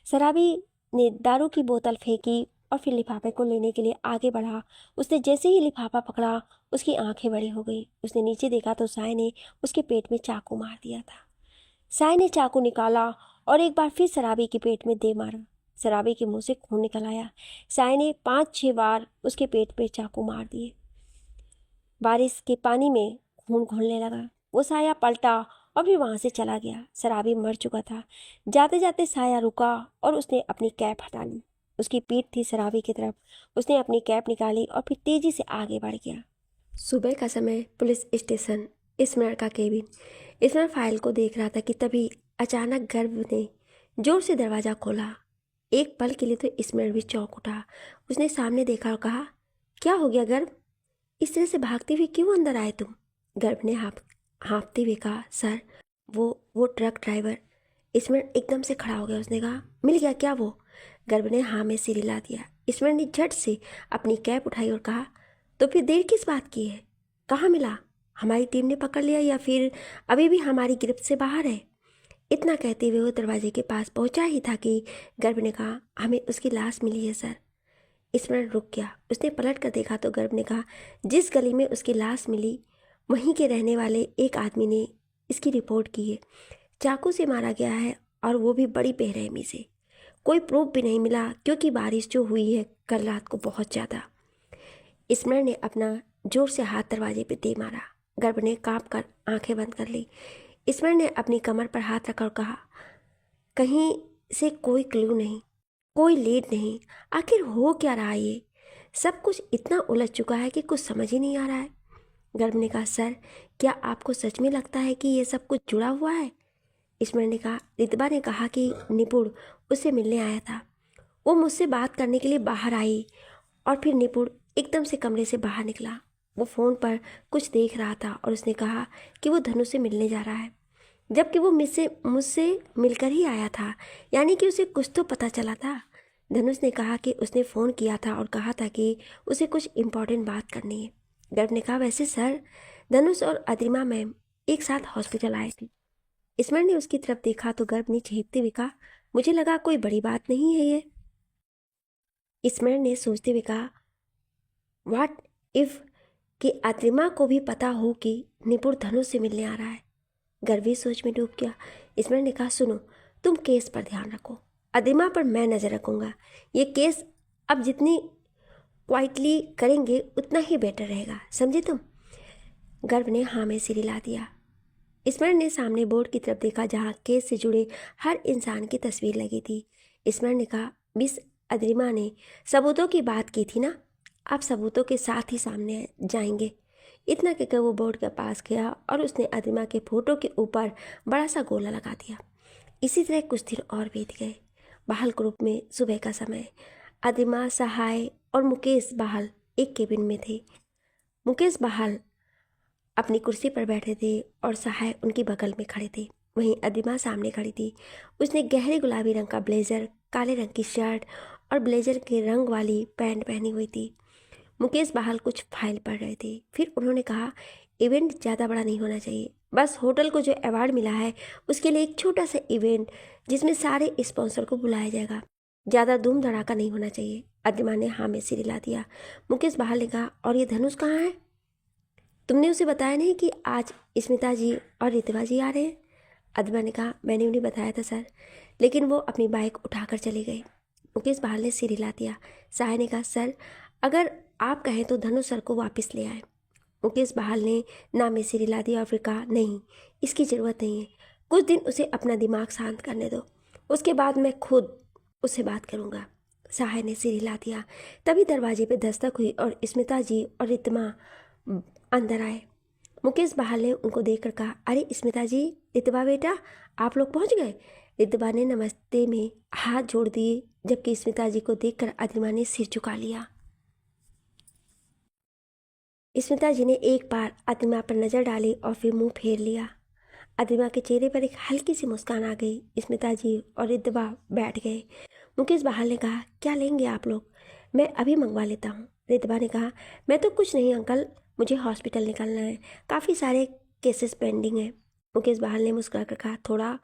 शराबी ने दारू की बोतल फेंकी और फिर लिफाफे को लेने के लिए आगे बढ़ा। उसने जैसे ही लिफाफा पकड़ा उसकी आंखें बड़ी हो गई। उसने नीचे देखा तो साय ने उसके पेट में चाकू मार दिया था। साय ने चाकू निकाला और एक बार फिर शराबी के पेट में दे मारा। शराबी के मुंह से खून निकल आया। साय ने 5-6 बार उसके पेट पे चाकू मार दिए। बारिश के पानी में खून घुलने लगा। वो साया पलटा और फिर वहां से चला गया। शराबी मर चुका था। जाते जाते साया रुका और उसने अपनी कैप हटा ली। उसकी पीठ थी शराबी की तरफ। उसने अपनी कैप निकाली और फिर तेजी से आगे बढ़ गया। सुबह का समय, पुलिस स्टेशन, स्मरण का केबिन। स्मरण फाइल को देख रहा था कि तभी अचानक गर्भ ने जोर से दरवाज़ा खोला। एक पल के लिए तो स्मरण भी चौंक उठा। उसने सामने देखा और कहा क्या हो गया गर्भ, इस तरह से भागते हुए क्यों अंदर आए तुम। गर्भ ने हाँफते हुए कहा सर वो ट्रक ड्राइवर। स्मरण एकदम से खड़ा हो गया। उसने कहा मिल गया क्या वो। गर्भ ने हाँ में सिर हिला दिया। स्मरण ने झट से अपनी कैप उठाई और कहा तो फिर देर किस बात की है, कहाँ मिला। हमारी टीम ने पकड़ लिया या फिर अभी भी हमारी गिरफ्त से बाहर है। इतना कहते हुए वो दरवाजे के पास पहुंचा ही था कि गर्भ ने कहा हमें उसकी लाश मिली है सर। स्मरण रुक गया। उसने पलट कर देखा तो गर्भ ने कहा जिस गली में उसकी लाश मिली वहीं के रहने वाले एक आदमी ने इसकी रिपोर्ट की है। चाकू से मारा गया है और वो भी बड़ी बेरहमी से। कोई प्रूफ भी नहीं मिला क्योंकि बारिश जो हुई है कल रात को बहुत ज़्यादा। स्मरण ने अपना जोर से हाथ दरवाजे पे दे मारा। गर्भ ने कांप कर आंखें बंद कर ली। स्मरण ने अपनी कमर पर हाथ रखकर कहा कहीं से कोई क्लू नहीं, कोई लीड नहीं। आखिर हो क्या रहा है ये। सब कुछ इतना उलझ चुका है कि कुछ समझ ही नहीं आ रहा है। गर्भ ने कहा सर क्या आपको सच में लगता है कि ये सब कुछ जुड़ा हुआ है। स्मरण ने कहा रितबा ने कहा कि निपुण उससे मिलने आया था। वो मुझसे बात करने के लिए बाहर आई और फिर निपुण एकदम से कमरे से बाहर निकला। वो फ़ोन पर कुछ देख रहा था और उसने कहा कि वो धनु से मिलने जा रहा है, जबकि वो मुझसे मिलकर ही आया था, यानी कि उसे कुछ तो पता चला था। धनुष ने कहा कि उसने फ़ोन किया था और कहा था कि उसे कुछ इम्पोर्टेंट बात करनी है। गर्भ ने कहा वैसे सर धनुष और अदिमा मैम एक साथ हॉस्पिटल आए थे। स्मरण ने उसकी तरफ देखा तो गर्भ ने झेपते हुए कहा मुझे लगा कोई बड़ी बात नहीं है ये। स्मरण ने सोचते हुए कहा व्हाट इफ कि अद्रिमा को भी पता हो कि निपुण धनुष से मिलने आ रहा है। गर्वी सोच में डूब गया। स्मरण ने कहा, सुनो, तुम केस पर ध्यान रखो, अदिमा पर मैं नज़र रखूँगा। ये केस अब जितनी क्वाइटली करेंगे उतना ही बेटर रहेगा, समझे तुम? गर्व ने हाँ में सिर हिला दिया। स्मरण ने सामने बोर्ड की तरफ देखा जहाँ केस से जुड़े हर इंसान की तस्वीर लगी थी। स्मरण ने कहा, मिस अदिमा ने सबूतों की बात की थी ना, आप सबूतों के साथ ही सामने जाएंगे। इतना कहकर वो बोर्ड के पास गया और उसने अदिमा के फोटो के ऊपर बड़ा सा गोला लगा दिया। इसी तरह कुछ दिन और बीत गए। बहाल ग्रुप में सुबह का समय, अदिमा, सहाय और मुकेश बहाल एक केबिन में थे। मुकेश बहाल अपनी कुर्सी पर बैठे थे और सहाय उनकी बगल में खड़े थे। वहीं अदिमा सामने खड़ी थी। उसने गहरे गुलाबी रंग का ब्लेज़र, काले रंग की शर्ट और ब्लेज़र के रंग वाली पैंट पहनी हुई थी। मुकेश बहाल कुछ फाइल पढ़ रहे थे। फिर उन्होंने कहा, इवेंट ज़्यादा बड़ा नहीं होना चाहिए, बस होटल को जो अवार्ड मिला है उसके लिए एक छोटा सा इवेंट जिसमें सारे स्पॉन्सर को बुलाया जाएगा। ज़्यादा धूम धड़ाका नहीं होना चाहिए। अदिमा ने हाँ में सिर हिला दिया। मुकेश बहाल ने कहा, और ये धनुष कहाँ है? तुमने उसे बताया नहीं कि आज स्मिता जी और रितवा जी आ रहे हैं? अदिमा ने कहा, मैंने उन्हें बताया था सर, लेकिन वो अपनी बाइक उठाकर चले गए। मुकेश बहाल ने सिर हिला दिया। सहाय ने कहा, सर अगर आप कहें तो धनुष सर को वापस ले आए। मुकेश बहाल ने ना में सिर हिला दिया और फिर कहा, नहीं, इसकी ज़रूरत नहीं है, कुछ दिन उसे अपना दिमाग शांत करने दो, उसके बाद मैं खुद उससे बात करूँगा। सहाय ने सिर हिला दिया। तभी दरवाजे पे दस्तक हुई और स्मिता जी और रितमा अंदर आए। मुकेश बहाल ने उनको देखकर कहा, अरे स्मिता जी, रितवा बेटा, आप लोग पहुंच गए। रितवा ने नमस्ते में हाथ जोड़ दिए, जबकि स्मिता जी को देखकर अदिमा ने सिर झुका लिया। स्मिता जी ने एक बार अदिमा पर नजर डाली और फिर मुंह फेर लिया। अदिमा के चेहरे पर एक हल्की सी मुस्कान आ गई। स्मिता जी और रितवा बैठ गए। मुकेश बहाल ने कहा, क्या लेंगे आप लोग? मैं अभी मंगवा लेता हूँ। रितवा ने कहा, मैं तो कुछ नहीं अंकल, मुझे हॉस्पिटल निकलना है, काफ़ी सारे केसेस पेंडिंग हैं। मुकेश बहाल ने मुस्कुरा कर कहा, थोड़ा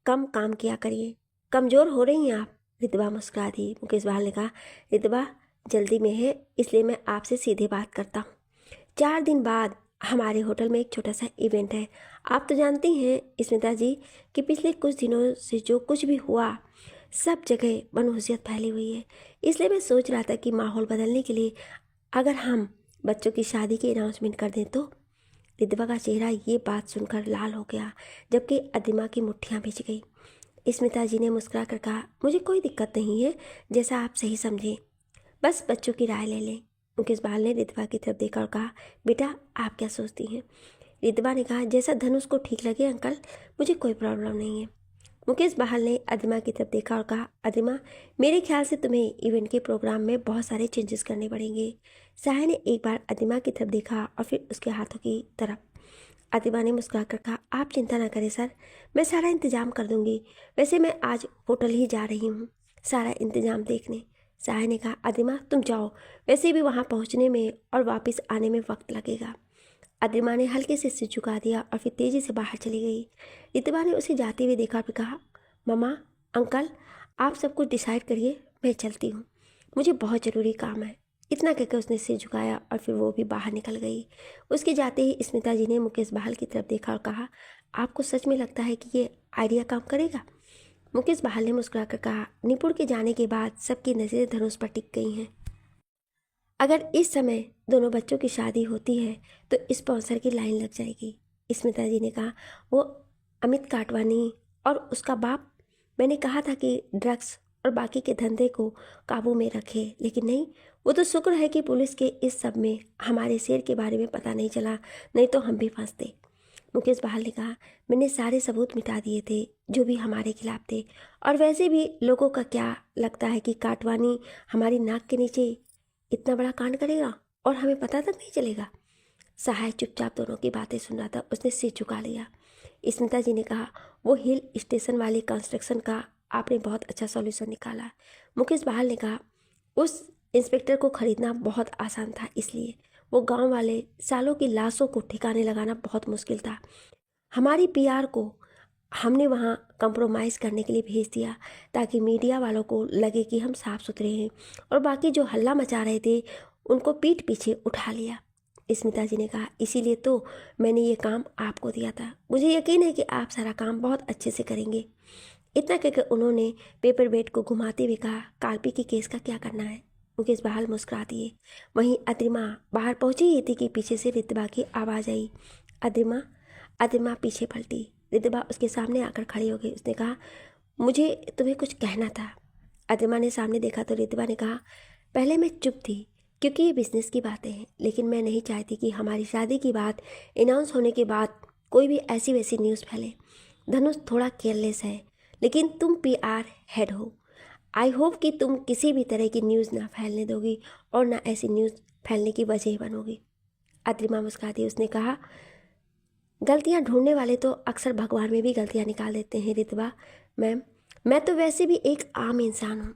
कम काम किया करिए, कमज़ोर हो रही हैं आप। रितवा मुस्कुरा दी। मुकेश बहाल ने कहा, रितवा जल्दी में है, इसलिए मैं आपसे सीधे बात करता हूँ। 4 दिन बाद हमारे होटल में एक छोटा सा इवेंट है। आप तो जानती हैं स्मिता जी कि पिछले कुछ दिनों से जो कुछ भी हुआ, सब जगह मनहूसियत फैली हुई है। इसलिए मैं सोच रहा था कि माहौल बदलने के लिए अगर हम बच्चों की शादी की अनाउंसमेंट कर दें तो। रितवा का चेहरा ये बात सुनकर लाल हो गया, जबकि अदिमा की मुट्ठियाँ भिज गई। स्मिता जी ने मुस्कुरा कर कहा, मुझे कोई दिक्कत नहीं है, जैसा आप सही समझें, बस बच्चों की राय ले लें। मुकेश बहाल ने रितवा की तरफ देखा और कहा, बेटा आप क्या सोचती हैं? रितवा ने कहा, जैसा धनुष को ठीक लगे अंकल, मुझे कोई प्रॉब्लम नहीं है। मुकेश बहाल ने अदिमा की तरफ देखा और कहा, अदिमा, मेरे ख्याल से तुम्हें इवेंट के प्रोग्राम में बहुत सारे चेंजेस करने पड़ेंगे। सहाय ने एक बार अदिमा की तरफ देखा और फिर उसके हाथों की तरफ। अदिमा ने मुस्कुरा कर कहा, आप चिंता ना करें सर, मैं सारा इंतजाम कर दूंगी। वैसे मैं आज होटल ही जा रही हूँ सारा इंतजाम देखने। सहाय ने कहा, अदिमा तुम जाओ, वैसे भी वहाँ पहुँचने में और वापस आने में वक्त लगेगा। अदिमा ने हल्के से सिर झुका दिया और फिर तेज़ी से बाहर चली गई। रितवा ने उसे जाते हुए देखा और कहा, मम्मा, अंकल, आप सब कुछ डिसाइड करिए, मैं चलती हूँ, मुझे बहुत ज़रूरी काम है। इतना कहकर उसने सिर झुकाया और फिर वो भी बाहर निकल गई। उसके जाते ही स्मिता जी ने मुकेश बहाल की तरफ देखा और कहा, आपको सच में लगता है कि ये आइडिया काम करेगा? मुकेश बहाल ने मुस्कुराकर कहा, निपुण के जाने के बाद सबकी नज़रें धनुष पर टिक गई हैं। अगर इस समय दोनों बच्चों की शादी होती है तो स्पॉन्सर की लाइन लग जाएगी। स्मिता जी ने कहा, वो अमित काटवानी और उसका बाप, मैंने कहा था कि ड्रग्स और बाकी के धंधे को काबू में रखे, लेकिन नहीं, वो तो शुक्र है कि पुलिस के इस सब में हमारे शेर के बारे में पता नहीं चला, नहीं तो हम भी फंसते। मुकेश बहाल ने कहा, मैंने सारे सबूत मिटा दिए थे जो भी हमारे खिलाफ थे, और वैसे भी लोगों का क्या लगता है कि काटवानी हमारी नाक के नीचे इतना बड़ा कांड करेगा और हमें पता तक नहीं चलेगा। सहाय चुपचाप दोनों की बातें सुन रहा था। उसने सिर झुका लिया। स्मिता जी ने कहा, वो हिल स्टेशन वाली कंस्ट्रक्शन का आपने बहुत अच्छा सॉल्यूशन निकाला। मुकेश बहाल ने कहा, उस इंस्पेक्टर को खरीदना बहुत आसान था, इसलिए वो गांव वाले सालों की लाशों को ठिकाने लगाना बहुत मुश्किल था। हमारी पीआर को हमने वहाँ कंप्रोमाइज़ करने के लिए भेज दिया ताकि मीडिया वालों को लगे कि हम साफ़ सुथरे हैं, और बाकी जो हल्ला मचा रहे थे उनको पीठ पीछे उठा लिया। स्मिता जी ने कहा, इसीलिए तो मैंने ये काम आपको दिया था। मुझे यकीन है कि आप सारा काम बहुत अच्छे से करेंगे। इतना कहकर उन्होंने पेपर वेट को घुमाते हुए कहा, कार्पी के केस का क्या करना है? मुकेश बहाल मुस्कुरा दिए। वहीं अद्रिमा बाहर पहुंची ही थी कि पीछे से रितबा की आवाज़ आई, अद्रिमा। अद्रिमा पीछे पलटी। रितबा उसके सामने आकर खड़ी हो गई। उसने कहा, मुझे तुम्हें कुछ कहना था। अद्रिमा ने सामने देखा तो रितबा ने कहा, पहले मैं चुप थी क्योंकि ये बिजनेस की बातें हैं, लेकिन मैं नहीं चाहती कि हमारी शादी की बात अनाउंस होने के बाद कोई भी ऐसी वैसी न्यूज़ फैले। धनुष थोड़ा केयरलेस है, लेकिन तुम पीआर हेड हो। आई होप कि तुम किसी भी तरह की न्यूज़ ना फैलने दोगी और ना ऐसी न्यूज़ फैलने की वजह बनोगी। अद्रिमा मुस्कुराती उसने कहा, गलतियां ढूंढने वाले तो अक्सर भगवान में भी गलतियां निकाल देते हैं रितबा मैम। मैं तो वैसे भी एक आम इंसान हूँ।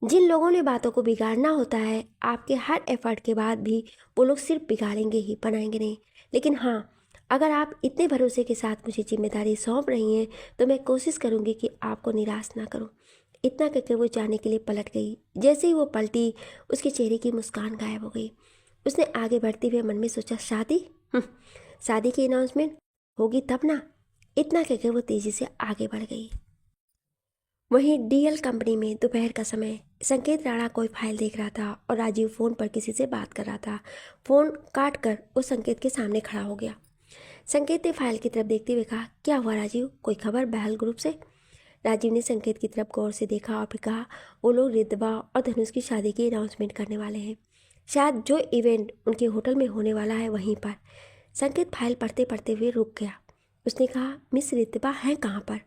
जिन लोगों ने बातों को बिगाड़ना होता है, आपके हर एफर्ट के बाद भी वो लोग सिर्फ बिगाड़ेंगे ही, बनाएंगे नहीं। लेकिन हाँ, अगर आप इतने भरोसे के साथ मुझे जिम्मेदारी सौंप रही हैं तो मैं कोशिश करूँगी कि आपको निराश ना करूँ। इतना कहकर वो जाने के लिए पलट गई। जैसे ही वो पलटी, उसके चेहरे की मुस्कान गायब हो गई। उसने आगे बढ़ते हुए मन में सोचा, शादी? शादी की अनाउंसमेंट होगी तब ना। इतना कहकर वो तेजी से आगे बढ़ गई। वहीं डीएल कंपनी में दोपहर का समय, संकेत राणा कोई फाइल देख रहा था और राजीव फोन पर किसी से बात कर रहा था। फोन काट कर वो संकेत के सामने खड़ा हो गया। संकेत ने फाइल की तरफ देखते हुए कहा, क्या हुआ राजीव, कोई खबर बहल ग्रुप से? राजीव ने संकेत की तरफ गौर से देखा और फिर कहा, वो लोग रितबा और धनुष की शादी की अनाउंसमेंट करने वाले हैं। शायद जो इवेंट उनके होटल में होने वाला है वहीं पर। संकेत फाइल पढ़ते पढ़ते हुए रुक गया। उसने कहा, मिस रितबा हैं कहाँ पर?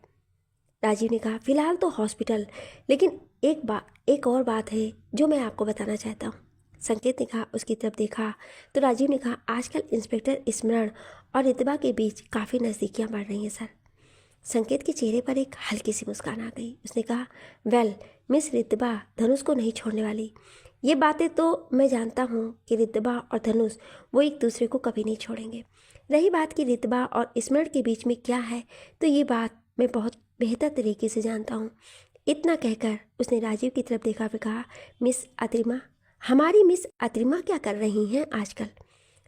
राजीव ने कहा, फिलहाल तो हॉस्पिटल, लेकिन एक और बात है जो मैं आपको बताना चाहता हूँ। संकेत ने कहा। उसकी तरफ देखा तो राजीव ने कहा, आजकल इंस्पेक्टर स्मरण और रितबा के बीच काफ़ी नज़दीकियाँ बढ़ रही हैं सर। संकेत के चेहरे पर एक हल्की सी मुस्कान आ गई। उसने कहा, वेल, मिस रितबा धनुष को नहीं छोड़ने वाली। ये बातें तो मैं जानता हूँ कि रितबा और धनुष वो एक दूसरे को कभी नहीं छोड़ेंगे। रही बात कि रितबा और स्मरण के बीच में क्या है, तो ये बात मैं बहुत बेहतर तरीके से जानता हूँ। इतना कहकर उसने राजीव की तरफ देखा फिर कहा, मिस अत्रिमा, हमारी मिस अत्रिमा क्या कर रही हैं आजकल?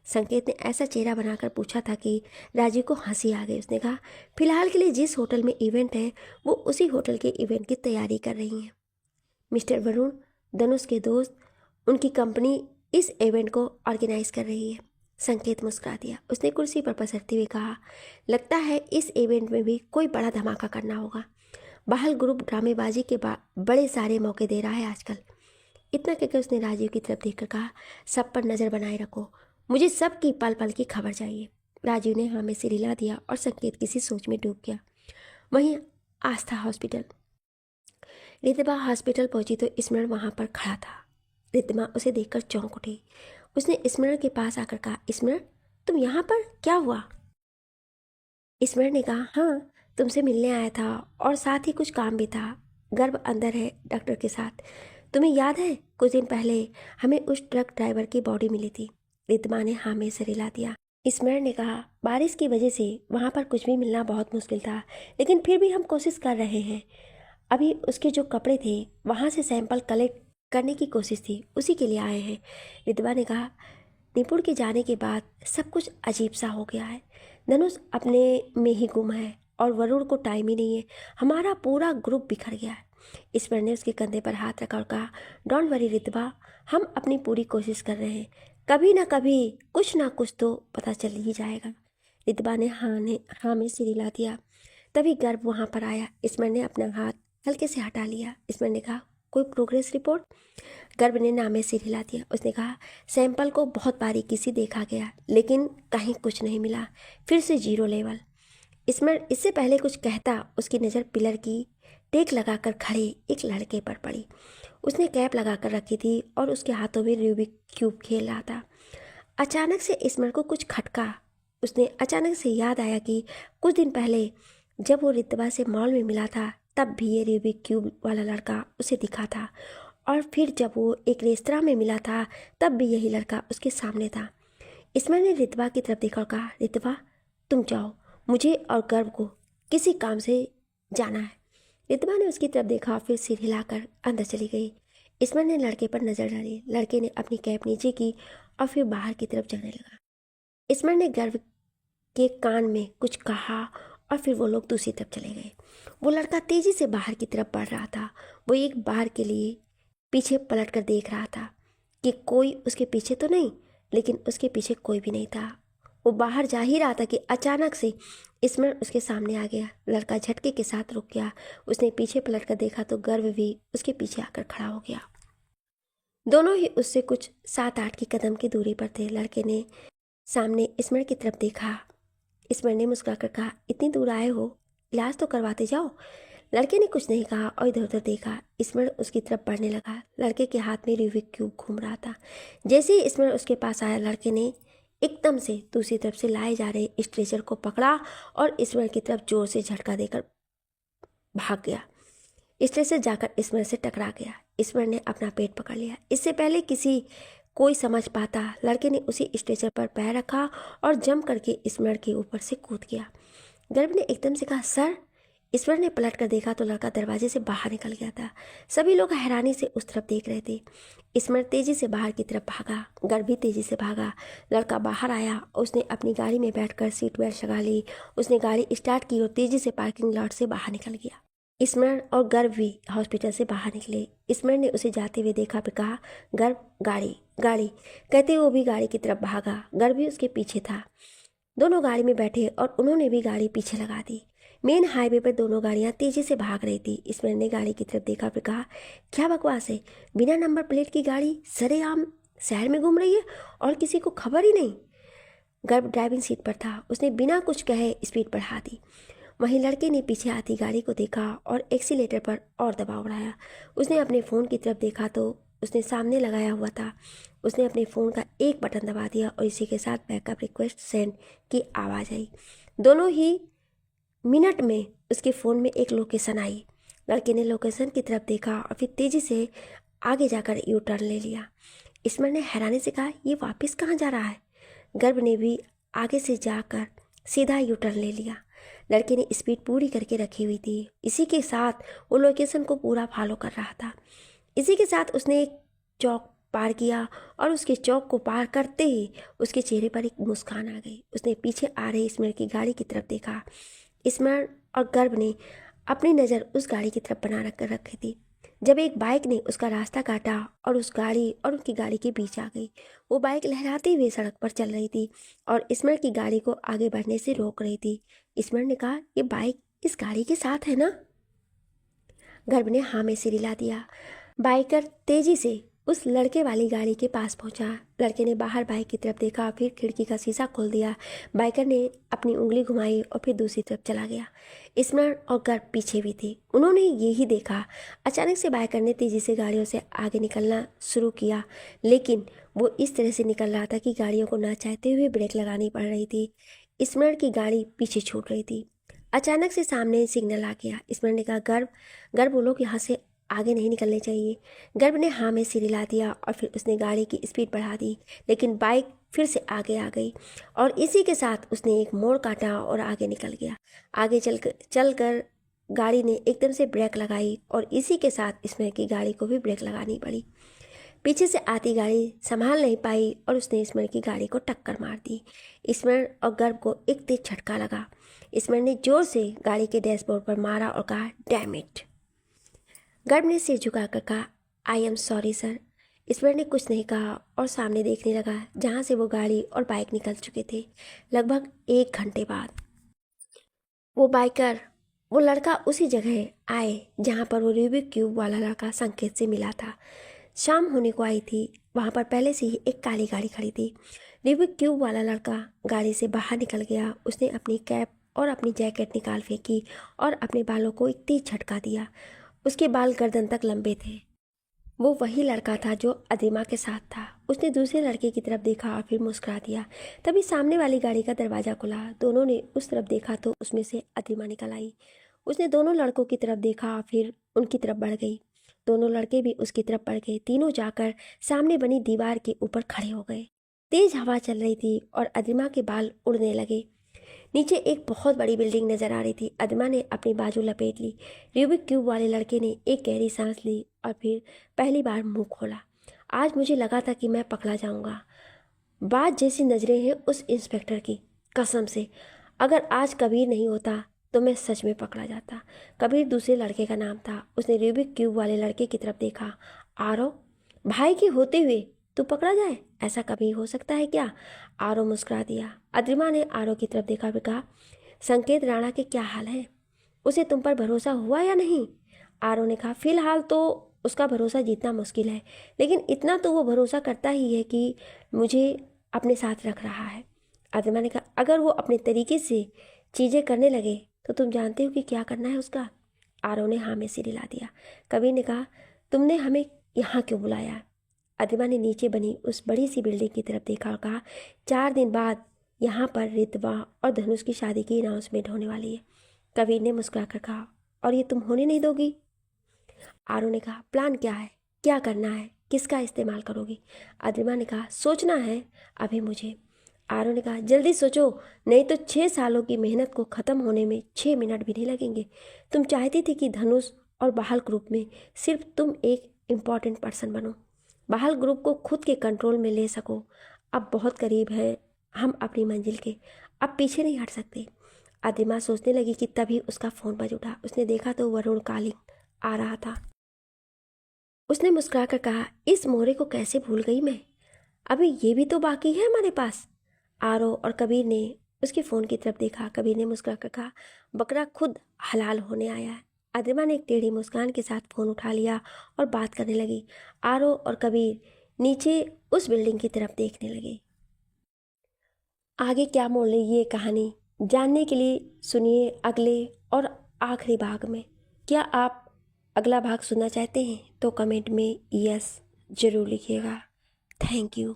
संकेत ने ऐसा चेहरा बनाकर पूछा था कि राजीव को हंसी आ गई। उसने कहा, फिलहाल के लिए जिस होटल में इवेंट है वो उसी होटल के इवेंट की तैयारी कर रही हैं। मिस्टर वरुण, धनुष के दोस्त, उनकी कंपनी इस इवेंट को ऑर्गेनाइज कर रही है। संकेत मुस्कुरा दिया। उसने कुर्सी पर पसरते हुए कहा, लगता है इस इवेंट में भी कोई बड़ा धमाका करना होगा। बहाल ग्रुप ड्रामेबाजी के बड़े सारे मौके दे रहा है आजकल। इतना कहकर उसने राजीव की तरफ देखकर कहा, सब पर नज़र बनाए रखो, मुझे सबकी पल पल की खबर चाहिए। राजीव ने हाँ में सिर हिला दिया और संकेत किसी सोच में डूब गया। वहीं आस्था हॉस्पिटल। रितबा हॉस्पिटल पहुंची तो स्मरण वहां पर खड़ा था। रितमा उसे देखकर चौंक उठी। उसने स्मरण के पास आकर कहा, स्मरण, तुम यहाँ पर, क्या हुआ? स्मरण ने कहा, हाँ, तुमसे मिलने आया था और साथ ही कुछ काम भी था। गर्भ अंदर है डॉक्टर के साथ। तुम्हें याद है कुछ दिन पहले हमें उस ट्रक ड्राइवर की बॉडी मिली थी? रितमा ने हाँ में सिर हिला दिया। स्मरण ने कहा, बारिश की वजह से वहाँ पर कुछ भी मिलना बहुत मुश्किल था, लेकिन फिर भी हम कोशिश कर रहे हैं। अभी उसके जो कपड़े थे वहाँ से सैंपल कलेक्ट करने की कोशिश थी, उसी के लिए आए हैं। रितवा ने कहा, निपुण के जाने के बाद सब कुछ अजीब सा हो गया है। धनुष अपने में ही गुम है और वरुण को टाइम ही नहीं है। हमारा पूरा ग्रुप बिखर गया है। ईश्वर ने उसके कंधे पर हाथ रखा और कहा, डोंट वरी रितवा, हम अपनी पूरी कोशिश कर रहे हैं। कभी ना कभी कुछ ना कुछ तो पता चल ही जाएगा। रितवा ने हाँ में सिर हिला दिया। तभी गर्भ वहाँ पर आया। ईश्वर ने अपना हाथ हल्के से हटा लिया। ईश्वर ने कहा, कोई प्रोग्रेस रिपोर्ट? गर्भ ने नामे सिर हिला दिया। उसने कहा, सैंपल को बहुत बारीकी से देखा गया, लेकिन कहीं कुछ नहीं मिला। फिर से 0 लेवल। इससे पहले कुछ कहता, उसकी नज़र पिलर की टेक लगाकर खड़े एक लड़के पर पड़ी। उसने कैप लगाकर रखी थी और उसके हाथों में रूबिक क्यूब खेल रहा था। अचानक से स्मरण को कुछ खटका। उसने अचानक से याद आया कि कुछ दिन पहले जब वो रितवा से मॉल में मिला था, तब भी ये रूबिक क्यूब वाला लड़का उसे दिखा था, और फिर जब वो एक रेस्तरां में मिला था तब भी यही लड़का उसके सामने था। स्मरण ने रितवा की तरफ देखा और कहा, रितवा, तुम जाओ, मुझे और गर्व को किसी काम से जाना है। रितवा ने उसकी तरफ देखा, फिर सिर हिलाकर अंदर चली गई। स्मरण ने लड़के पर नज़र डाली। लड़के ने अपनी कैप नीचे की और फिर बाहर की तरफ जाने लगा। स्मरण ने गर्व के कान में कुछ कहा और फिर वो लोग दूसरी तरफ चले गए। वो लड़का तेजी से बाहर की तरफ बढ़ रहा था। वो एक बार के लिए पीछे पलट कर देख रहा था कि कोई उसके पीछे तो नहीं, लेकिन उसके पीछे कोई भी नहीं था। वो बाहर जा ही रहा था कि अचानक से स्मरण उसके सामने आ गया। लड़का झटके के साथ रुक गया। उसने पीछे पलट कर देखा तो गर्व भी उसके पीछे आकर खड़ा हो गया। दोनों ही उससे कुछ 7-8 की कदम की दूरी पर थे। लड़के ने सामने स्मरण की तरफ देखा। स्मरण ने मुस्कुराकर कहा, इतनी दूर आए हो, इलाज तो करवाते जाओ। लड़के ने कुछ नहीं कहा और इधर उधर देखा। स्मरण उसकी तरफ बढ़ने लगा। लड़के के हाथ में रूबिक क्यूब घूम रहा था। जैसे ही स्मरण उसके पास आया, लड़के ने एकदम से दूसरी तरफ से लाए जा रहे स्ट्रेचर को पकड़ा और स्मरण की तरफ जोर से झटका देकर भाग गया। स्ट्रेचर जाकर स्मरण से टकरा गया। स्मरण ने अपना पेट पकड़ लिया। इससे पहले कोई समझ पाता, लड़के ने उसी स्ट्रेचर पर पैर रखा और जंप करके स्मरण के ऊपर से कूद गया। गर्भ ने एकदम से कहा, सर। स्मरण ने पलट कर देखा तो लड़का दरवाजे से बाहर निकल गया था। सभी लोग हैरानी से उस तरफ देख रहे थे। स्मरण तेजी से बाहर की तरफ भागा। गर्भ भी तेजी से भागा। लड़का बाहर आया और उसने अपनी गाड़ी में बैठकर सीट बेल्ट लगा ली। उसने गाड़ी स्टार्ट की और तेजी से पार्किंग लॉट से बाहर निकल गया। स्मरण और गर्भ भी हॉस्पिटल से बाहर निकले। स्मरण ने उसे जाते हुए देखा, फिर कहा, गर्भ, गाड़ी गाड़ी कहते हुए वो भी गाड़ी की तरफ भागा। गर्भ भी उसके पीछे था। दोनों गाड़ी में बैठे और उन्होंने भी गाड़ी पीछे लगा दी। मेन हाईवे पर दोनों गाड़ियां तेजी से भाग रही थी। स्मरण ने गाड़ी की तरफ देखा, फिर कहा, क्या बकवास है, बिना नंबर प्लेट की गाड़ी सरेआम शहर में घूम रही है और किसी को खबर ही नहीं। गर्भ ड्राइविंग सीट पर था। उसने बिना कुछ कहे स्पीड बढ़ा दी। वहीं लड़के ने पीछे आती गाड़ी को देखा और एक्सीलेटर पर और दबाव बढ़ाया। उसने अपने फ़ोन की तरफ देखा तो उसने सामने लगाया हुआ था। उसने अपने फ़ोन का एक बटन दबा दिया और इसी के साथ बैकअप रिक्वेस्ट सेंड की आवाज़ आई। दोनों ही मिनट में उसके फ़ोन में एक लोकेशन आई। लड़के ने लोकेशन की तरफ देखा और फिर तेज़ी से आगे जाकर यू टर्न ले लिया। स्मरण ने हैरानी से कहा, ये वापस कहाँ जा रहा है? गर्भ ने भी आगे से जाकर सीधा यू टर्न ले लिया। लड़के ने स्पीड पूरी करके रखी हुई थी। इसी के साथ वो लोकेशन को पूरा फॉलो कर रहा था। इसी के साथ उसने एक चौक पार किया और उसके चौक को पार करते ही उसके चेहरे पर एक मुस्कान आ गई। उसने पीछे आ रही स्मरण की गाड़ी की तरफ देखा। स्मरण और गर्भ ने अपनी नज़र उस गाड़ी की तरफ बना कर रखी थी जब एक बाइक ने उसका रास्ता काटा और उस गाड़ी और उनकी गाड़ी के बीच आ गई। वो बाइक लहराते हुए सड़क पर चल रही थी और स्मरण की गाड़ी को आगे बढ़ने से रोक रही थी। स्मरण ने कहा, ये बाइक इस गाड़ी के साथ है ना? गर्भ ने हाँ में सिर हिला दिया। बाइकर तेजी से उस लड़के वाली गाड़ी के पास पहुंचा। लड़के ने बाहर बाइक की तरफ देखा, फिर खिड़की का शीशा खोल दिया। बाइकर ने अपनी उंगली घुमाई और फिर दूसरी तरफ चला गया। स्मरण और गर्भ पीछे भी थे। उन्होंने यही देखा। अचानक से बाइकर ने तेजी से गाड़ियों से आगे निकलना शुरू किया, लेकिन वो इस तरह से निकल रहा था कि गाड़ियों को ना चाहते हुए ब्रेक लगानी पड़ रही थी। स्मरण की गाड़ी पीछे छूट रही थी। अचानक से सामने सिग्नल आ गया। स्मरण ने कहा, गर्भ, गर्भ, वो लोग यहाँ से आगे नहीं निकलने चाहिए। गर्भ ने हाँ में सिर हिला दिया और फिर उसने गाड़ी की स्पीड बढ़ा दी, लेकिन बाइक फिर से आगे आ गई और इसी के साथ उसने एक मोड़ काटा और आगे निकल गया। आगे चलकर गाड़ी ने एकदम से ब्रेक लगाई और इसी के साथ स्मरण की गाड़ी को भी ब्रेक लगानी पड़ी। पीछे से आती गाड़ी संभाल नहीं पाई और उसने स्मरण की गाड़ी को टक्कर मार दी। स्मरण और गर्भ को एक तेज झटका लगा। स्मरण ने जोर से गाड़ी के डैशबोर्ड पर मारा और कहा, डैम इट। गर्भ ने सिर झुकाकर कहा, आई एम सॉरी सर। स्मरण ने कुछ नहीं कहा और सामने देखने लगा जहाँ से वो गाड़ी और बाइक निकल चुके थे। लगभग 1 घंटे बाद वो लड़का उसी जगह आए जहाँ पर वो रूबिक क्यूब वाला लड़का संकेत से मिला था। शाम होने को आई थी। वहाँ पर पहले से ही एक काली गाड़ी खड़ी थी। रूबिक क्यूब वाला लड़का गाड़ी से बाहर निकल गया। उसने अपनी कैप और अपनी जैकेट निकाल फेंकी और अपने बालों को एक तेज झटका दिया। उसके बाल गर्दन तक लंबे थे। वो वही लड़का था जो अदीमा के साथ था। उसने दूसरे लड़के की तरफ देखा और फिर मुस्कुरा दिया। तभी सामने वाली गाड़ी का दरवाज़ा खुला। दोनों ने उस तरफ देखा तो उसमें से अदीमा निकल आई। उसने दोनों लड़कों की तरफ देखा और फिर उनकी तरफ बढ़ गई। दोनों लड़के भी उसकी तरफ बढ़ गए। तीनों जाकर सामने बनी दीवार के ऊपर खड़े हो गए। तेज हवा चल रही थी और अदीमा के बाल उड़ने लगे। नीचे एक बहुत बड़ी बिल्डिंग नजर आ रही थी। अदीमा ने अपनी बाजू लपेट ली। रूबिक क्यूब वाले लड़के ने एक गहरी सांस ली और फिर पहली बार मुंह खोला। आज मुझे लगा था कि मैं पकड़ा जाऊंगा। बात जैसी नजरें हैं उस इंस्पेक्टर की। कसम से अगर आज कबीर नहीं होता तो मैं सच में पकड़ा जाता। कबीर दूसरे लड़के का नाम था। उसने रूबिक क्यूब वाले लड़के की तरफ देखा। आरो, भाई के होते हुए तू पकड़ा जाए, ऐसा कभी हो सकता है क्या? आरो मुस्कुरा दिया। अद्रिमा ने आरो की तरफ देखा और कहा, संकेत राणा के क्या हाल है? उसे तुम पर भरोसा हुआ या नहीं? आरो ने कहा, फिलहाल तो उसका भरोसा जीतना मुश्किल है, लेकिन इतना तो वो भरोसा करता ही है कि मुझे अपने साथ रख रहा है। अद्रिमा ने कहा, अगर वो अपने तरीके से चीज़ें करने लगे तो तुम जानते हो कि क्या करना है उसका? आरो ने हाँ में सिर हिला दिया। कबीर ने कहा, तुमने हमें यहाँ क्यों बुलाया? अदिमा ने नीचे बनी उस बड़ी सी बिल्डिंग की तरफ देखा और कहा, 4 दिन बाद यहाँ पर रितवा और धनुष की शादी की अनाउंसमेंट होने वाली है। कबीर ने मुस्कुराकर कहा, और ये तुम होने नहीं दोगी? आरो ने कहा, प्लान क्या है, क्या करना है, किसका इस्तेमाल करोगी? अदिमा ने कहा, सोचना है अभी मुझे। आरो ने कहा, जल्दी सोचो, नहीं तो 6 सालों की मेहनत को ख़त्म होने में 6 मिनट भी नहीं लगेंगे। तुम चाहती थी कि धनुष और बाहल ग्रुप में सिर्फ तुम एक इम्पॉर्टेंट पर्सन बनो, बाहल ग्रुप को खुद के कंट्रोल में ले सको। अब बहुत करीब है हम अपनी मंजिल के, अब पीछे नहीं हट सकते। आदिमा सोचने लगी कि तभी उसका फ़ोन बज उठा। उसने देखा तो वरुण कॉलिंग आ रहा था। उसने मुस्कुराकर कहा, इस मोहरे को कैसे भूल गई मैं, अभी ये भी तो बाकी है हमारे पास। आरो और कबीर ने उसके फ़ोन की तरफ देखा। कबीर ने मुस्कुराकर कहा, बकरा खुद हलाल होने आया है। अदिमा ने एक टेढ़ी मुस्कान के साथ फ़ोन उठा लिया और बात करने लगी। आरो और कबीर नीचे उस बिल्डिंग की तरफ देखने लगे। आगे क्या मोड़ लेगी ये कहानी, जानने के लिए सुनिए अगले और आखिरी भाग में। क्या आप अगला भाग सुनना चाहते हैं तो कमेंट में यस ज़रूर लिखिएगा। Thank you.